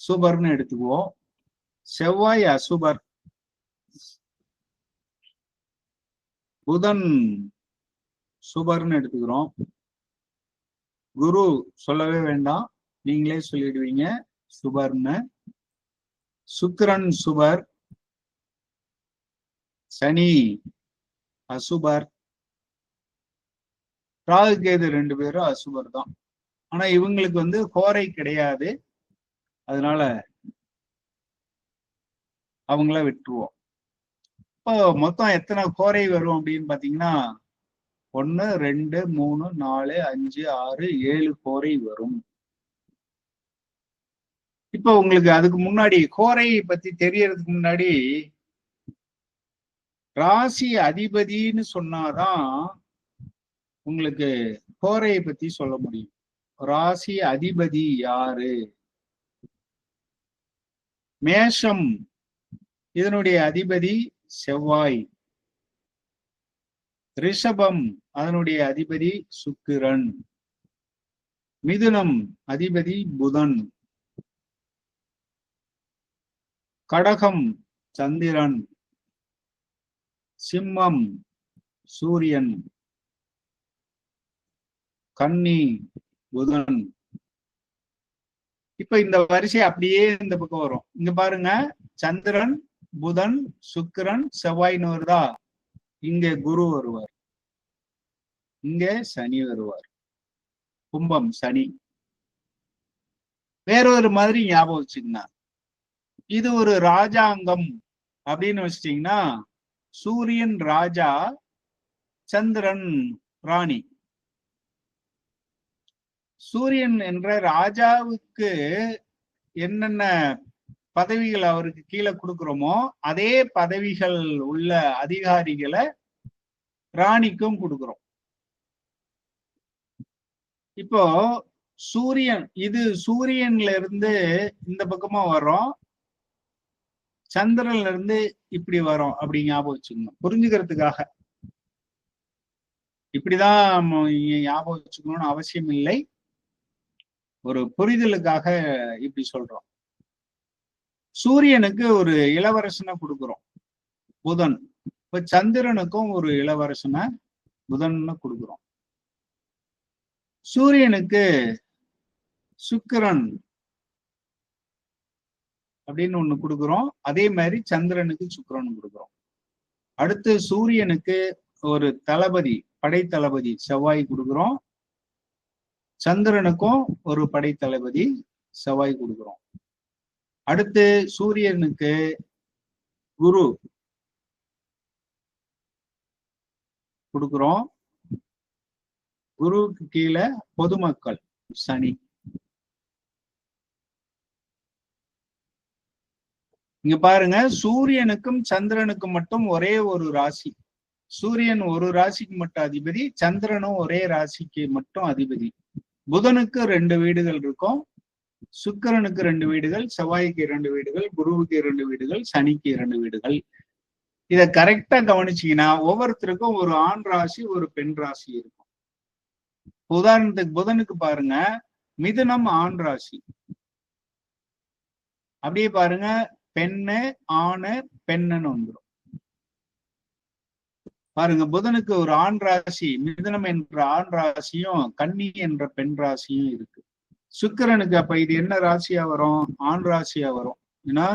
சுபர்னு எடுத்துக்குவோம். செவ்வாய் அசுபர். புதன் சுபர்னு எடுத்துக்கிறோம். குரு சொல்லவே வேண்டாம், நீங்களே சொல்லிடுவீங்க சுபர்னு. சுக்கிரன் சுபர். சனி அசுபர். ராகு கேது 2 பேரும் அசுபர் தான். ஆனா இவங்களுக்கு வந்து கோரை கிடையாது, அதனால அவங்கள விட்டுருவோம். இப்போ மொத்தம் எத்தனை கோரை வரும் அப்படின்னு பாத்தீங்கன்னா 1 2 3 4 5 6 7 கோரை வரும். இப்போ உங்களுக்கு அதுக்கு முன்னாடி கோரையை பத்தி தெரியறதுக்கு முன்னாடி ராசி அதிபதினு சொன்னாதான் உங்களுக்கு கோரையை பத்தி சொல்ல முடியும். ராசி அதிபதி யாரு? மேஷம், இதனுடைய அதிபதி செவ்வாய். ரிஷபம், அதனுடைய அதிபதி சுக்கிரன். மிதுனம், அதிபதி புதன். கடகம் சந்திரன். சிம்மம் சூரியன். கன்னி புதன். இப்ப இந்த வரிசை அப்படியே இந்த பக்கம் வரும். இங்க பாருங்க, சந்திரன் புதன் சுக்கிரன் செவ்வாய்னு வருதா? இங்க குரு வருவார், இங்க சனி வருவார். கும்பம் சனி. வேறொரு மாதிரி ஞாபகம் வச்சுக்கங்க, இது ஒரு ராஜாங்கம் அப்படின்னு வச்சிட்டீங்கன்னா சூரியன் ராஜா, சந்திரன் ராணி. சூரியன் என்ற ராஜாவுக்கு என்னென்ன பதவிகள் அவருக்கு கீழே கொடுக்கிறோமோ அதே பதவிகள் உள்ள அதிகாரிகளை ராணிக்கும் கொடுக்கிறோம். இப்போ சூரியன், இது சூரியன்ல இருந்து இந்த பக்கமா வர்றோம், சந்திரன்ல இருந்து இப்படி வரும் அப்படி ஞாபகம் வச்சுக்கணும், புரிஞ்சுக்கிறதுக்காக. இப்படிதான் ஞாபகம் வச்சுக்கணும்னு அவசியம் இல்லை, ஒரு புரிதலுக்காக இப்படி சொல்றோம். சூரியனுக்கு ஒரு இளவரசனை கொடுக்குறோம் புதன். இப்ப சந்திரனுக்கும் ஒரு இளவரசனை புதன்னு கொடுக்குறோம். சூரியனுக்கு சுக்கிரன் அப்படின்னு ஒண்ணு கொடுக்குறோம், அதே மாதிரி சந்திரனுக்கு சுக்கிரன் கொடுக்குறோம். அடுத்து சூரியனுக்கு ஒரு தளபதி, படைத்தளபதி செவ்வாய் கொடுக்குறோம். சந்திரனுக்கும் ஒரு படைத்தளபதி செவ்வாய் கொடுக்குறோம். அடுத்து சூரியனுக்கு குரு கொடுக்குறோம். குருவுக்கு கீழே பொதுமக்கள் சனி. இங்க பாருங்க, சூரியனுக்கும் சந்திரனுக்கும் மட்டும் ஒரே ஒரு ராசி. சூரியன் ஒரு ராசிக்கு மட்டும் அதிபதி, சந்திரனும் ஒரே ராசிக்கு மட்டும் அதிபதி. புதனுக்கு 2 வீடுகள் இருக்கும், சுக்கிரனுக்கு 2 வீடுகள், செவ்வாய்க்கு 2 வீடுகள், குருவுக்கு 2 வீடுகள், சனிக்கு 2 வீடுகள். இத கரெக்டா கவனிச்சீங்கன்னா ஒவ்வொருத்தருக்கும் ஒரு ஆண் ராசி ஒரு பெண் ராசி இருக்கும். உதாரணத்துக்கு புதனுக்கு பாருங்க, மிதுனம் ஆண் ராசி. அப்படியே பாருங்க, பெண்ணு ஆணு பெண்ணுன்னு வந்துடும். பாருங்க, புதனுக்கு ஒரு ஆண் ராசி மிதுனம் என்ற ஆண் ராசியும் கன்னி என்ற பெண் ராசியும் இருக்கு. சுக்கிரனுக்கு அப்ப இது என்ன ராசியா வரும்? ஆண் ராசியா வரும். ஏன்னா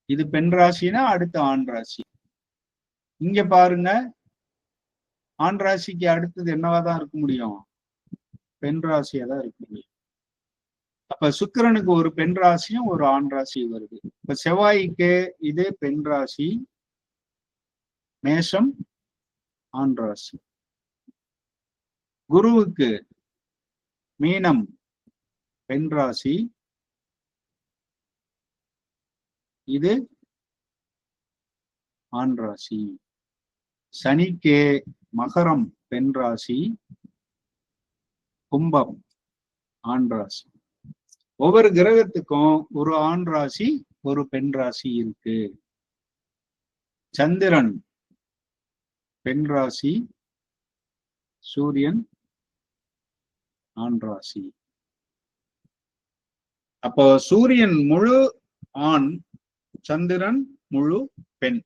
இது பெண் ராசினா அடுத்து ஆண் ராசி. இங்க பாருங்க, ஆண் ராசிக்கு அடுத்தது என்னவாதான் இருக்க முடியும்? பெண் ராசியா தான் இருக்க முடியும். அப்ப சுக்கிரனுக்கு ஒரு பெண் ராசியும் ஒரு ஆண் ராசி வருது. இப்ப செவ்வாய்க்கு இது பெண் ராசி, மேஷம் ஆண் ராசி. குருவுக்கு மீனம் பெண் ராசி, இது ஆண் ராசி. சனிக்கே மகரம் பெண் ராசி, கும்பம் ஆண் ராசி. ஒவ்வொரு கிரகத்துக்கும் ஒரு ஆண் ராசி ஒரு பெண் ராசி இருக்கு. சந்திரன் பெண் ராசி, சூரியன் ஆண் ராசி. அப்போ சூரியன் முழு ஆண், சந்திரன் முழு பெண்,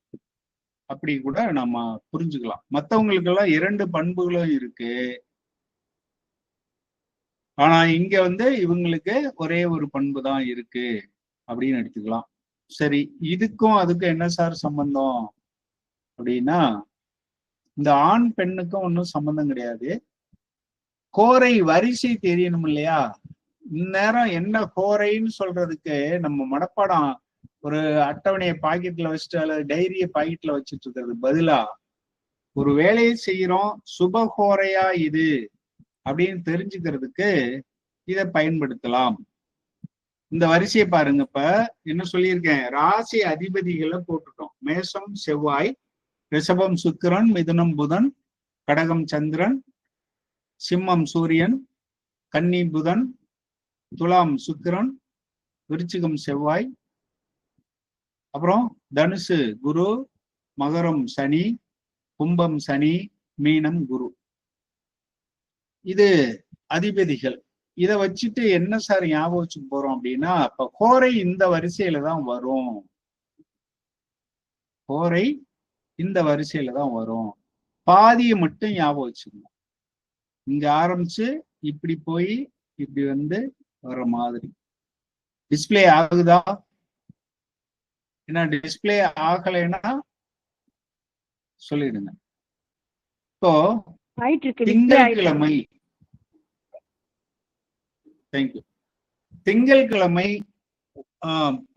அப்படி கூட நம்ம புரிஞ்சுக்கலாம். மற்றவங்களுக்கு எல்லாம் 2 பண்புகளும் இருக்கு. ஆனா இங்க இவங்களுக்கு ஒரே ஒரு பண்பு தான் இருக்கு அப்படின்னு எடுத்துக்கலாம். சரி, இதுக்கும் அதுக்கும் என்ன சார் சம்பந்தம் அப்படின்னா, இந்த ஆண் பெண்ணுக்கும் ஒன்றும் சம்பந்தம் கிடையாது. கோரை வரிசை தெரியணும் இல்லையா? இந்நேரம் என்ன கோரைன்னு சொல்றதுக்கு நம்ம மனப்பாடம் ஒரு அட்டவணையை பாக்கெட்ல வச்சுட்டு அல்லது டைரிய பாக்கெட்ல வச்சுட்டு இருக்கிறது பதிலா ஒரு வேலையை செய்யறோம், சுபகோரையா இது அப்படின்னு தெரிஞ்சுக்கிறதுக்கு இதை பயன்படுத்தலாம். இந்த வரிசையை பாருங்க. இப்ப என்ன சொல்லியிருக்கேன், ராசி அதிபதிகளை போட்டுட்டோம். மேஷம் செவ்வாய், ரிஷபம் சுக்கிரன், மிதுனம் புதன், கடகம் சந்திரன், சிம்மம் சூரியன், கன்னி புதன், துலாம் சுக்கிரன், விருச்சிகம் செவ்வாய், அப்புறம் தனுசு குரு, மகரம் சனி, கும்பம் சனி, மீனம் குரு. இது அதிபதிகள். இதை வச்சுட்டு என்ன சார் ஞாபகம் வச்சுக்க போறோம் அப்படின்னா, இப்ப கோரை இந்த வரிசையில தான் வரும். கோரை இந்த வரிசையில தான் வரும். பாதியை மட்டும் ஞாபகம் வச்சுக்கணும். இங்க ஆரம்பிச்சு இப்படி போய் இப்படி வர்ற மாதிரி. டிஸ்பிளே ஆகுதா? ஏன்னா டிஸ்பிளே ஆகலைன்னா சொல்லிடுங்க. இப்போ திங்கட்கிழமை, தேங்க்யூ, திங்கட்கிழமை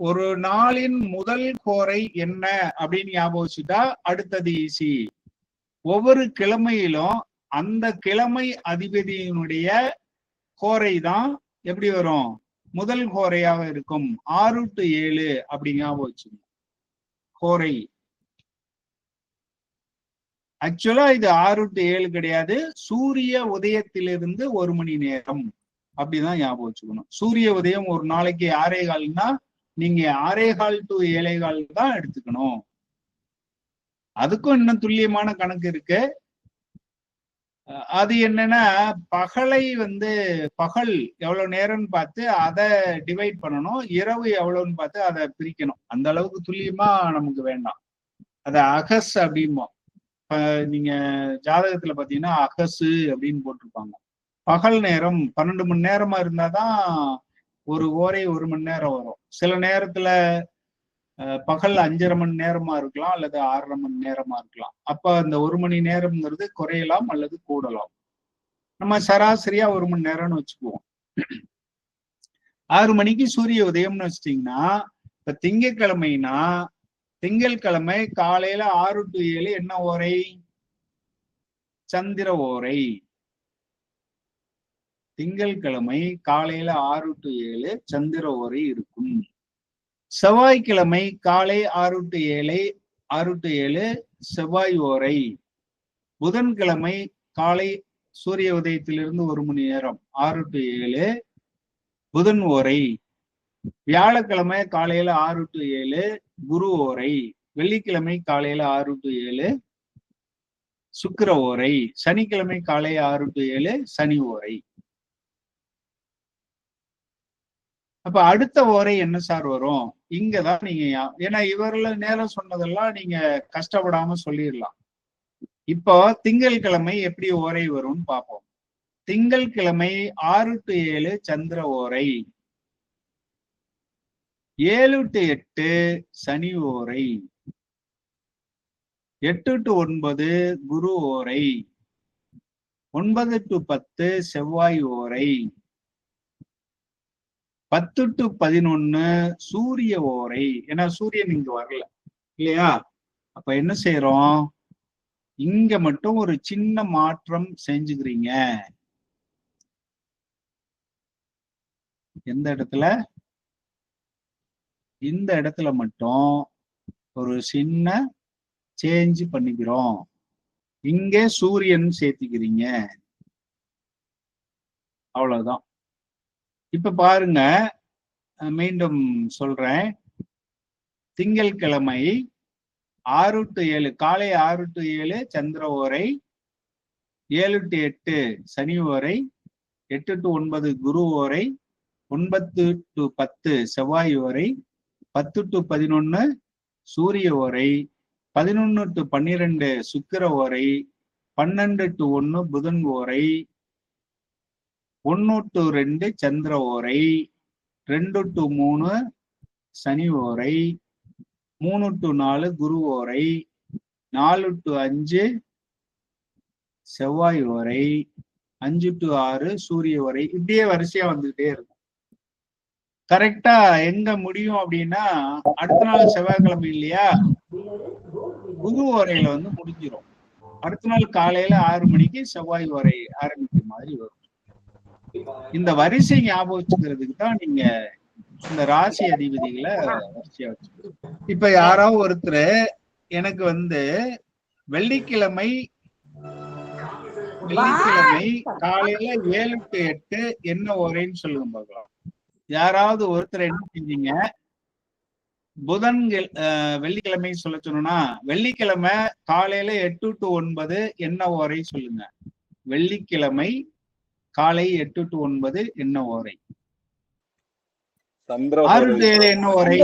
ஒரு நாளின் முதல் கோரை என்ன அப்படின்னு ஞாபகம் வச்சுட்டா அடுத்தது ஈஸி. ஒவ்வொரு கிழமையிலும் அந்த கிழமை அதிபதியினுடைய கோரை தான் எப்படி வரும்? முதல் கோரையாக இருக்கும். 6 to 7 அப்படி ஞாபகம் வச்சுக்கணும். கோரை ஆக்சுவலா இது 6 to 7 கிடையாது. சூரிய உதயத்திலிருந்து 1 மணி நேரம் அப்படிதான் ஞாபகம் வச்சுக்கணும். சூரிய உதயம் ஒரு நாளைக்கு 6:15னா நீங்க 6:15 to 7:15 தான் எடுத்துக்கணும். அதுக்கும் இன்னும் துல்லியமான கணக்கு இருக்கு. அது என்னன்னா, பகலை பகல் எவ்வளவு நேரம்னு பார்த்து அதை டிவைட் பண்ணணும், இரவு எவ்வளவுன்னு பார்த்து அதை பிரிக்கணும். அந்த அளவுக்கு துல்லியமா நமக்கு வேண்டாம். அத அகஸ் அப்படிம்போம். நீங்க ஜாதகத்துல பாத்தீங்கன்னா அகசு அப்படின்னு போட்டிருப்பாங்க. பகல் நேரம் 12 மணி நேரமா இருந்தாதான் ஒரு ஓரை 1 மணி நேரம் வரும். சில நேரத்துல பகல் 5.5 மணி நேரமா இருக்கலாம் அல்லது 6.5 மணி நேரமா இருக்கலாம். அப்ப அந்த 1 மணி நேரம்ங்கிறது குறையலாம் அல்லது கூடலாம். நம்ம சராசரியா 1 மணி நேரம்னு வச்சுக்குவோம். 6 மணிக்கு சூரிய உதயம்னு வச்சிட்டீங்கன்னா, இப்ப திங்கட்கிழமைனா திங்கட்கிழமை காலையில 6 to 7 என்ன ஓரை? சந்திர ஓரை. திங்கட்கிழமை காலையில 6 to 7 சந்திர ஓரை இருக்கும். செவ்வாய்க்கிழமை காலை 6 to 7 செவ்வாய் ஓரை. புதன்கிழமை காலை சூரிய உதயத்திலிருந்து 1 மணி நேரம் 6 to 7 புதன் ஓரை. வியாழக்கிழமை காலையில 6 to 7 குரு ஓரை. வெள்ளிக்கிழமை காலையில 6 to 7 சுக்கிர ஓரை. சனிக்கிழமை காலை 6 to 7 சனி ஓரை. அப்ப அடுத்த ஓரை என்ன சார் வரும்? இங்கதான் நீங்க, ஏன்னா இவர்ல நேரம் சொன்னதெல்லாம் நீங்க கஷ்டப்படாம சொல்லிடலாம். இப்போ திங்கட்கிழமை எப்படி ஓரை வரும்னு பார்ப்போம். திங்கட்கிழமை 6 to 7 சந்திர ஓரை. 7 to 8 சனி ஓரை. 8 to 9 குரு ஓரை. 9 to 10 செவ்வாய் ஓரை. 10 to 11 சூரிய ஓரை. ஏன்னா சூரியன் இங்க வரல இல்லையா? அப்ப என்ன செய்யறோம்? இங்க மட்டும் ஒரு சின்ன மாற்றம் செஞ்சுக்கிறீங்க. எந்த இடத்துல? இந்த இடத்துல மட்டும் ஒரு சின்ன சேஞ்ச் பண்ணிக்கிறோம். இங்கே சூரியன் சேர்த்திக்கிறீங்க, அவ்வளவுதான். இப்ப பாருங்க, மீண்டும் சொல்றேன். திங்கட்கிழமை 6 to 7 காலை 6 to 7 சந்திர ஓரை, 7 to 8 சனி ஓரை, 8 to 9 குரு ஓரை, 9 to 10 செவ்வாய் ஓரை, 10 to 11 சூரிய ஓரை, 11 to 12 சுக்கிர ஓரை, 12 to 1 புதன் ஓரை, 1 to 2 சந்திர ஓரை, 2 to 3 சனி ஓரை, 3 to 4 குரு ஓரை, 4 to 5 செவ்வாய் ஓரை, 5 to 6 சூரிய ஓரை. இப்படியே வரிசையா வந்துகிட்டே இருக்கும். கரெக்டா எங்க முடியும் அப்படின்னா, அடுத்த நாள் செவ்வாய்க்கிழமை இல்லையா, குரு ஓரையில வந்து முடிஞ்சிடும். அடுத்த நாள் காலையில 6 மணிக்கு செவ்வாய் ஓரை ஆரம்பிக்கிற மாதிரி வரும். இந்த வரிசை ஞாபகம் வச்சுக்கிறதுக்கு தான் நீங்க இந்த ராசி அதிபதிகளை வரிசையா வச்சுக்கணும். இப்ப யாராவது ஒருத்தர் எனக்கு வந்து வெள்ளிக்கிழமை காலையில 7 to 8 என்ன ஓரைன்னு சொல்லுங்க பார்க்கலாம். யாராவது ஒருத்தர் என்ன செஞ்சீங்க, வெள்ளிக்கிழமை சொல்ல சொன்னா, வெள்ளிக்கிழமை காலையில 8 to 9 என்ன ஓரை சொல்லுங்க. வெள்ளிக்கிழமை காலை 8 to 9 என்ன ஓரை? 6 to 7 என்ன ஓரை?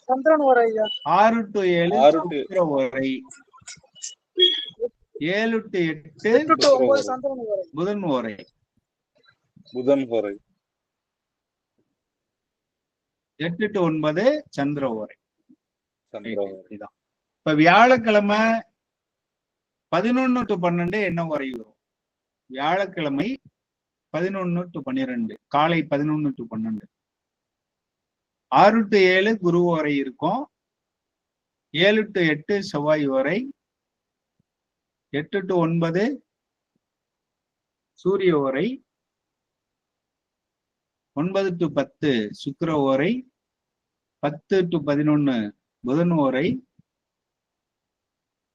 6 to 7 சுக்கிர ஓரை, 7 to 8 புதன் ஓரை, 8 to 9 சந்திர ஓரை. இப்ப வியாழக்கிழமை 11 to 12 என்ன ஓரை வரும்? வியாழக்கிழமை 11 to 12 காலை 11 to 12. 6 to 7 குரு ஓரை இருக்கும், 7 to 8 செவ்வாய் ஓரை, 8 to 9 சூரிய ஓரை, 9 to 10 சுக்கிர ஓரை, 10 to 11 புதன் ஓரை,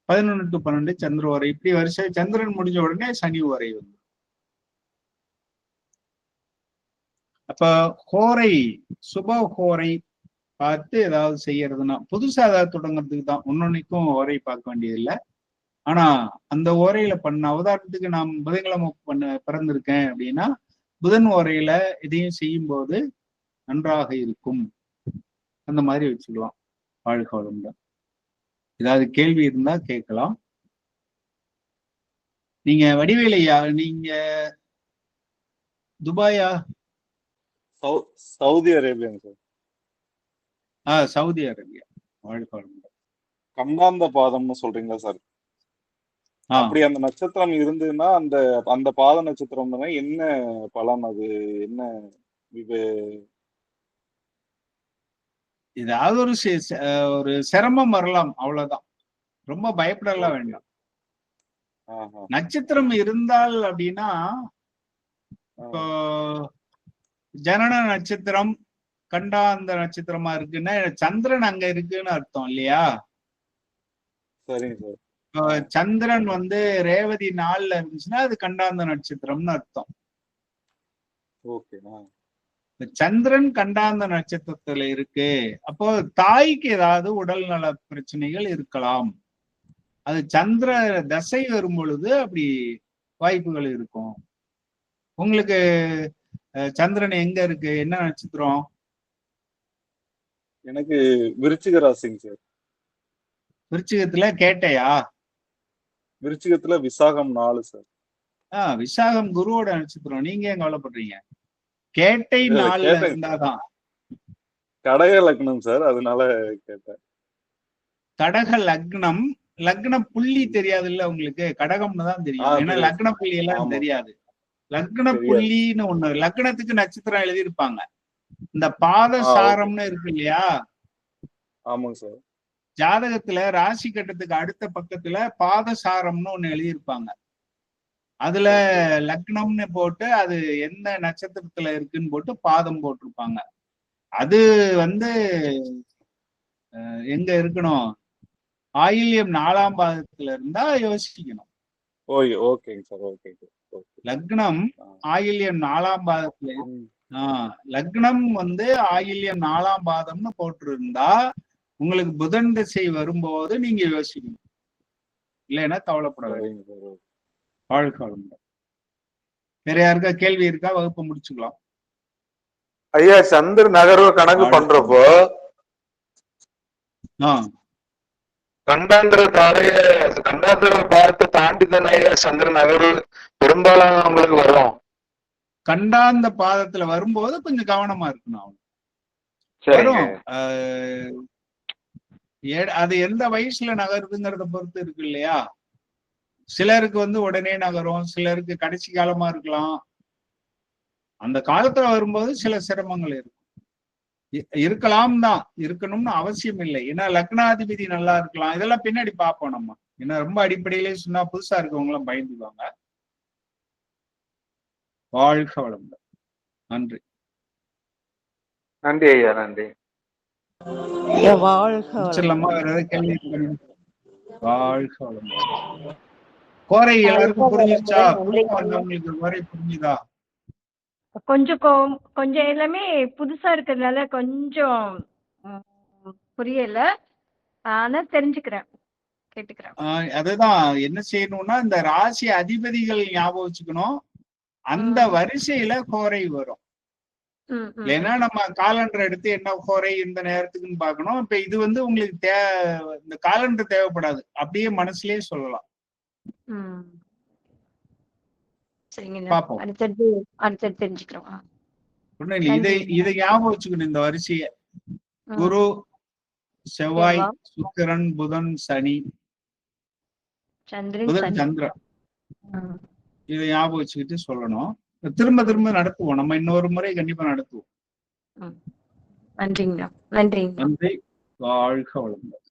11 to 12 சந்திர ஓரை. இப்படி வரிசை சந்திரன் முடிஞ்ச உடனே சனி ஓரை வந்து. அப்ப ஹோரை, சுப ஹோரை பார்த்து ஏதாவது செய்யறதுன்னா, புதுசா ஏதாவது தொடங்குறதுக்கு தான். ஒன்னொன்னைக்கும் ஓரை பார்க்க வேண்டியது இல்லை. ஆனா அந்த ஓரையில பண்ண, உதாரணத்துக்கு நான் புதன்கிழமை பிறந்திருக்கேன் அப்படின்னா, புதன் ஓரையில இதையும் செய்யும் போது நன்றாக இருக்கும். அந்த மாதிரி வச்சுக்கலாம். வாழ்க வளமுடன். ஏதாவது கேள்வி இருந்தா கேட்கலாம். நீங்க வடிவேலையா, நீங்க துபாயா? சவுதி அரேபியாங்க சார். Saudi Arabia. வாழ்க வளமுடன். கண்டாந்த பாதம்னு சொல்றீங்களா சார்? அப்படி அந்த நட்சத்திரம் இருந்ததுன்னா, அந்த அந்த பாத நட்சத்திரம் என்ன பலன்? அது என்ன? ஏதாவது ஒரு சிரமம் வரலாம், அவ்வளவுதான். ரொம்ப பயப்படலாம் வேண்டாம். நட்சத்திரம் இருந்தால் அப்படின்னா, இப்போ ஜனன நட்சத்திரம் கண்டாந்த நட்சத்திரமா இருக்குன்னா சந்திரன் அங்க இருக்குன்னு அர்த்தம் இல்லையா? சரிங்க சார். சந்திரன் வந்து ரேவதி 4ல இருந்துச்சுன்னா அது கண்டாந்த நட்சத்திரம்னு அர்த்தம். சந்திரன் கண்டாந்த நட்சத்திரத்துல இருக்கு. அப்போ தாய்க்கு ஏதாவது உடல் நல பிரச்சனைகள் இருக்கலாம். அது சந்திர தசை வரும் பொழுது அப்படி வாய்ப்புகள் இருக்கும். உங்களுக்கு சந்திரன் எங்க இருக்கு? என்ன நட்சத்திரம்? எனக்கு விருச்சிக ராசிங்க சார். விருச்சிகத்துல கேட்டையா? விருச்சிகத்துல விசாகம் 4 சார். விசாகம் குருவோட நட்சத்திரம். நீங்க ஏன் கவலைப்படுறீங்க? கேட்டை 4ல இருந்தாதான். கடக லக்னம் சார், அதனால கேட்டேன். கடக லக்னம். லக்ன புள்ளி தெரியாது இல்ல உங்களுக்கு? கடகம்னு தான் தெரியும். ஏன்னா லக்ன புள்ளி எல்லாம் தெரியாது. லக்ன புள்ளின்னு ஒண்ணு, லக்னத்துக்கு நட்சத்திரம் எழுதியிருப்பாங்க. இந்த பாத சாரம்னு இருக்கு இல்லையா? ஆமாங்க சார். ஜாதகத்துல ராசி கட்டத்துக்கு அடுத்த பக்கத்துல பாத சாரம்னு ஒண்ணு எழுதியிருப்பாங்க. அதுல லக்னம்னு போட்டு அது எந்த நட்சத்திரத்துல இருக்குன்னு போட்டு பாதம் போட்டிருப்பாங்க. அது வந்து எங்க இருக்கணும், ஆயில்யம் 4ஆம் பாதத்துல இருந்தா யோசிக்கணும். ஓகேங்க சார். ஓகேங்க. லக்னம் ஆயில்யம் 4ஆம் பாதத்துல, லக்னம் வந்து ஆயில்யம் 4ஆம் பாதம்னு போட்டிருந்தா உங்களுக்கு புதன் திசை வரும்போது நீங்க யோசிக்கணும், இல்லைன்னா கவலைப்படாதீங்க. வாழ்க்கை வளமுடன். வேற யாருக்கா கேள்வி இருக்கா? வகுப்பு முடிச்சுக்கலாம். ஐயா சந்திர நகர்வு கணக்கு பண்றப்போ கண்டாந்திர பாதத்தை தாண்டி தானே சந்திர நகர்வு பெரும்பாலானவங்களுக்கு வரும். கண்டாந்த பாதத்துல வரும்போது கொஞ்சம் கவனமா இருக்கணும். வரும். அது எந்த வயசுல நகருதுங்கிறத பொறுத்து இருக்கு இல்லையா? சிலருக்கு வந்து உடனே நகரும், சிலருக்கு கடைசி காலமா இருக்கலாம். அந்த காலத்துல வரும்போது சில சிரமங்கள் இருக்கலாம் தான், இருக்கணும்னு அவசியம் இல்லை. ஏன்னா லக்னாதிபதி நல்லா இருக்கலாம், இதெல்லாம் பின்னாடி பார்ப்போம் நம்ம. ஏன்னா ரொம்ப அடிப்படையிலே சொன்னா புதுசா இருக்கவங்க எல்லாம் பயந்துவாங்க. வாழ்க வளமுடன். நன்றி. நன்றி ஐயா. நன்றி. வாழ்க வேற ஏதாவது கேள்வி? வாழ்க வளமுடன். கோரை எல்லாருக்கும் புரிஞ்சிருச்சா? உங்களுக்கு கோரை புரிஞ்சுதா? கொஞ்சம் எல்லாமே புதுசா இருக்கிறதுனால கொஞ்சம் புரியல, ஆனா தெரிஞ்சுக்கிறேன், கேட்டுக்கிறேன். அதுதான் என்ன செய்யணும்னா, இந்த ராசி அதிபதிகள் ஞாபகம் வச்சுக்கணும். அந்த வரிசையில கோரை வரும். ஏன்னா நம்ம காலண்டர் எடுத்து என்ன கோரை இந்த நேரத்துக்குன்னு பார்க்கணும். இப்ப இது வந்து உங்களுக்கு இந்த காலண்டர் தேவைப்படாது, அப்படியே மனசுலயே சொல்லலாம். இதை ஞாபகம் வச்சுக்கணும். இந்த வரிசைய குரு, செவ்வாய், சுக்கிரன், புதன், சனி, புதன், சந்திரன், இதை ஞாபகம் வச்சுக்கிட்டு சொல்லணும். திரும்ப திரும்ப நடத்துவோம். நம்ம இன்னொரு முறை கண்டிப்பா நடத்துவோம். நன்றிங்க. நன்றி. வாழ்க வளமுடன்.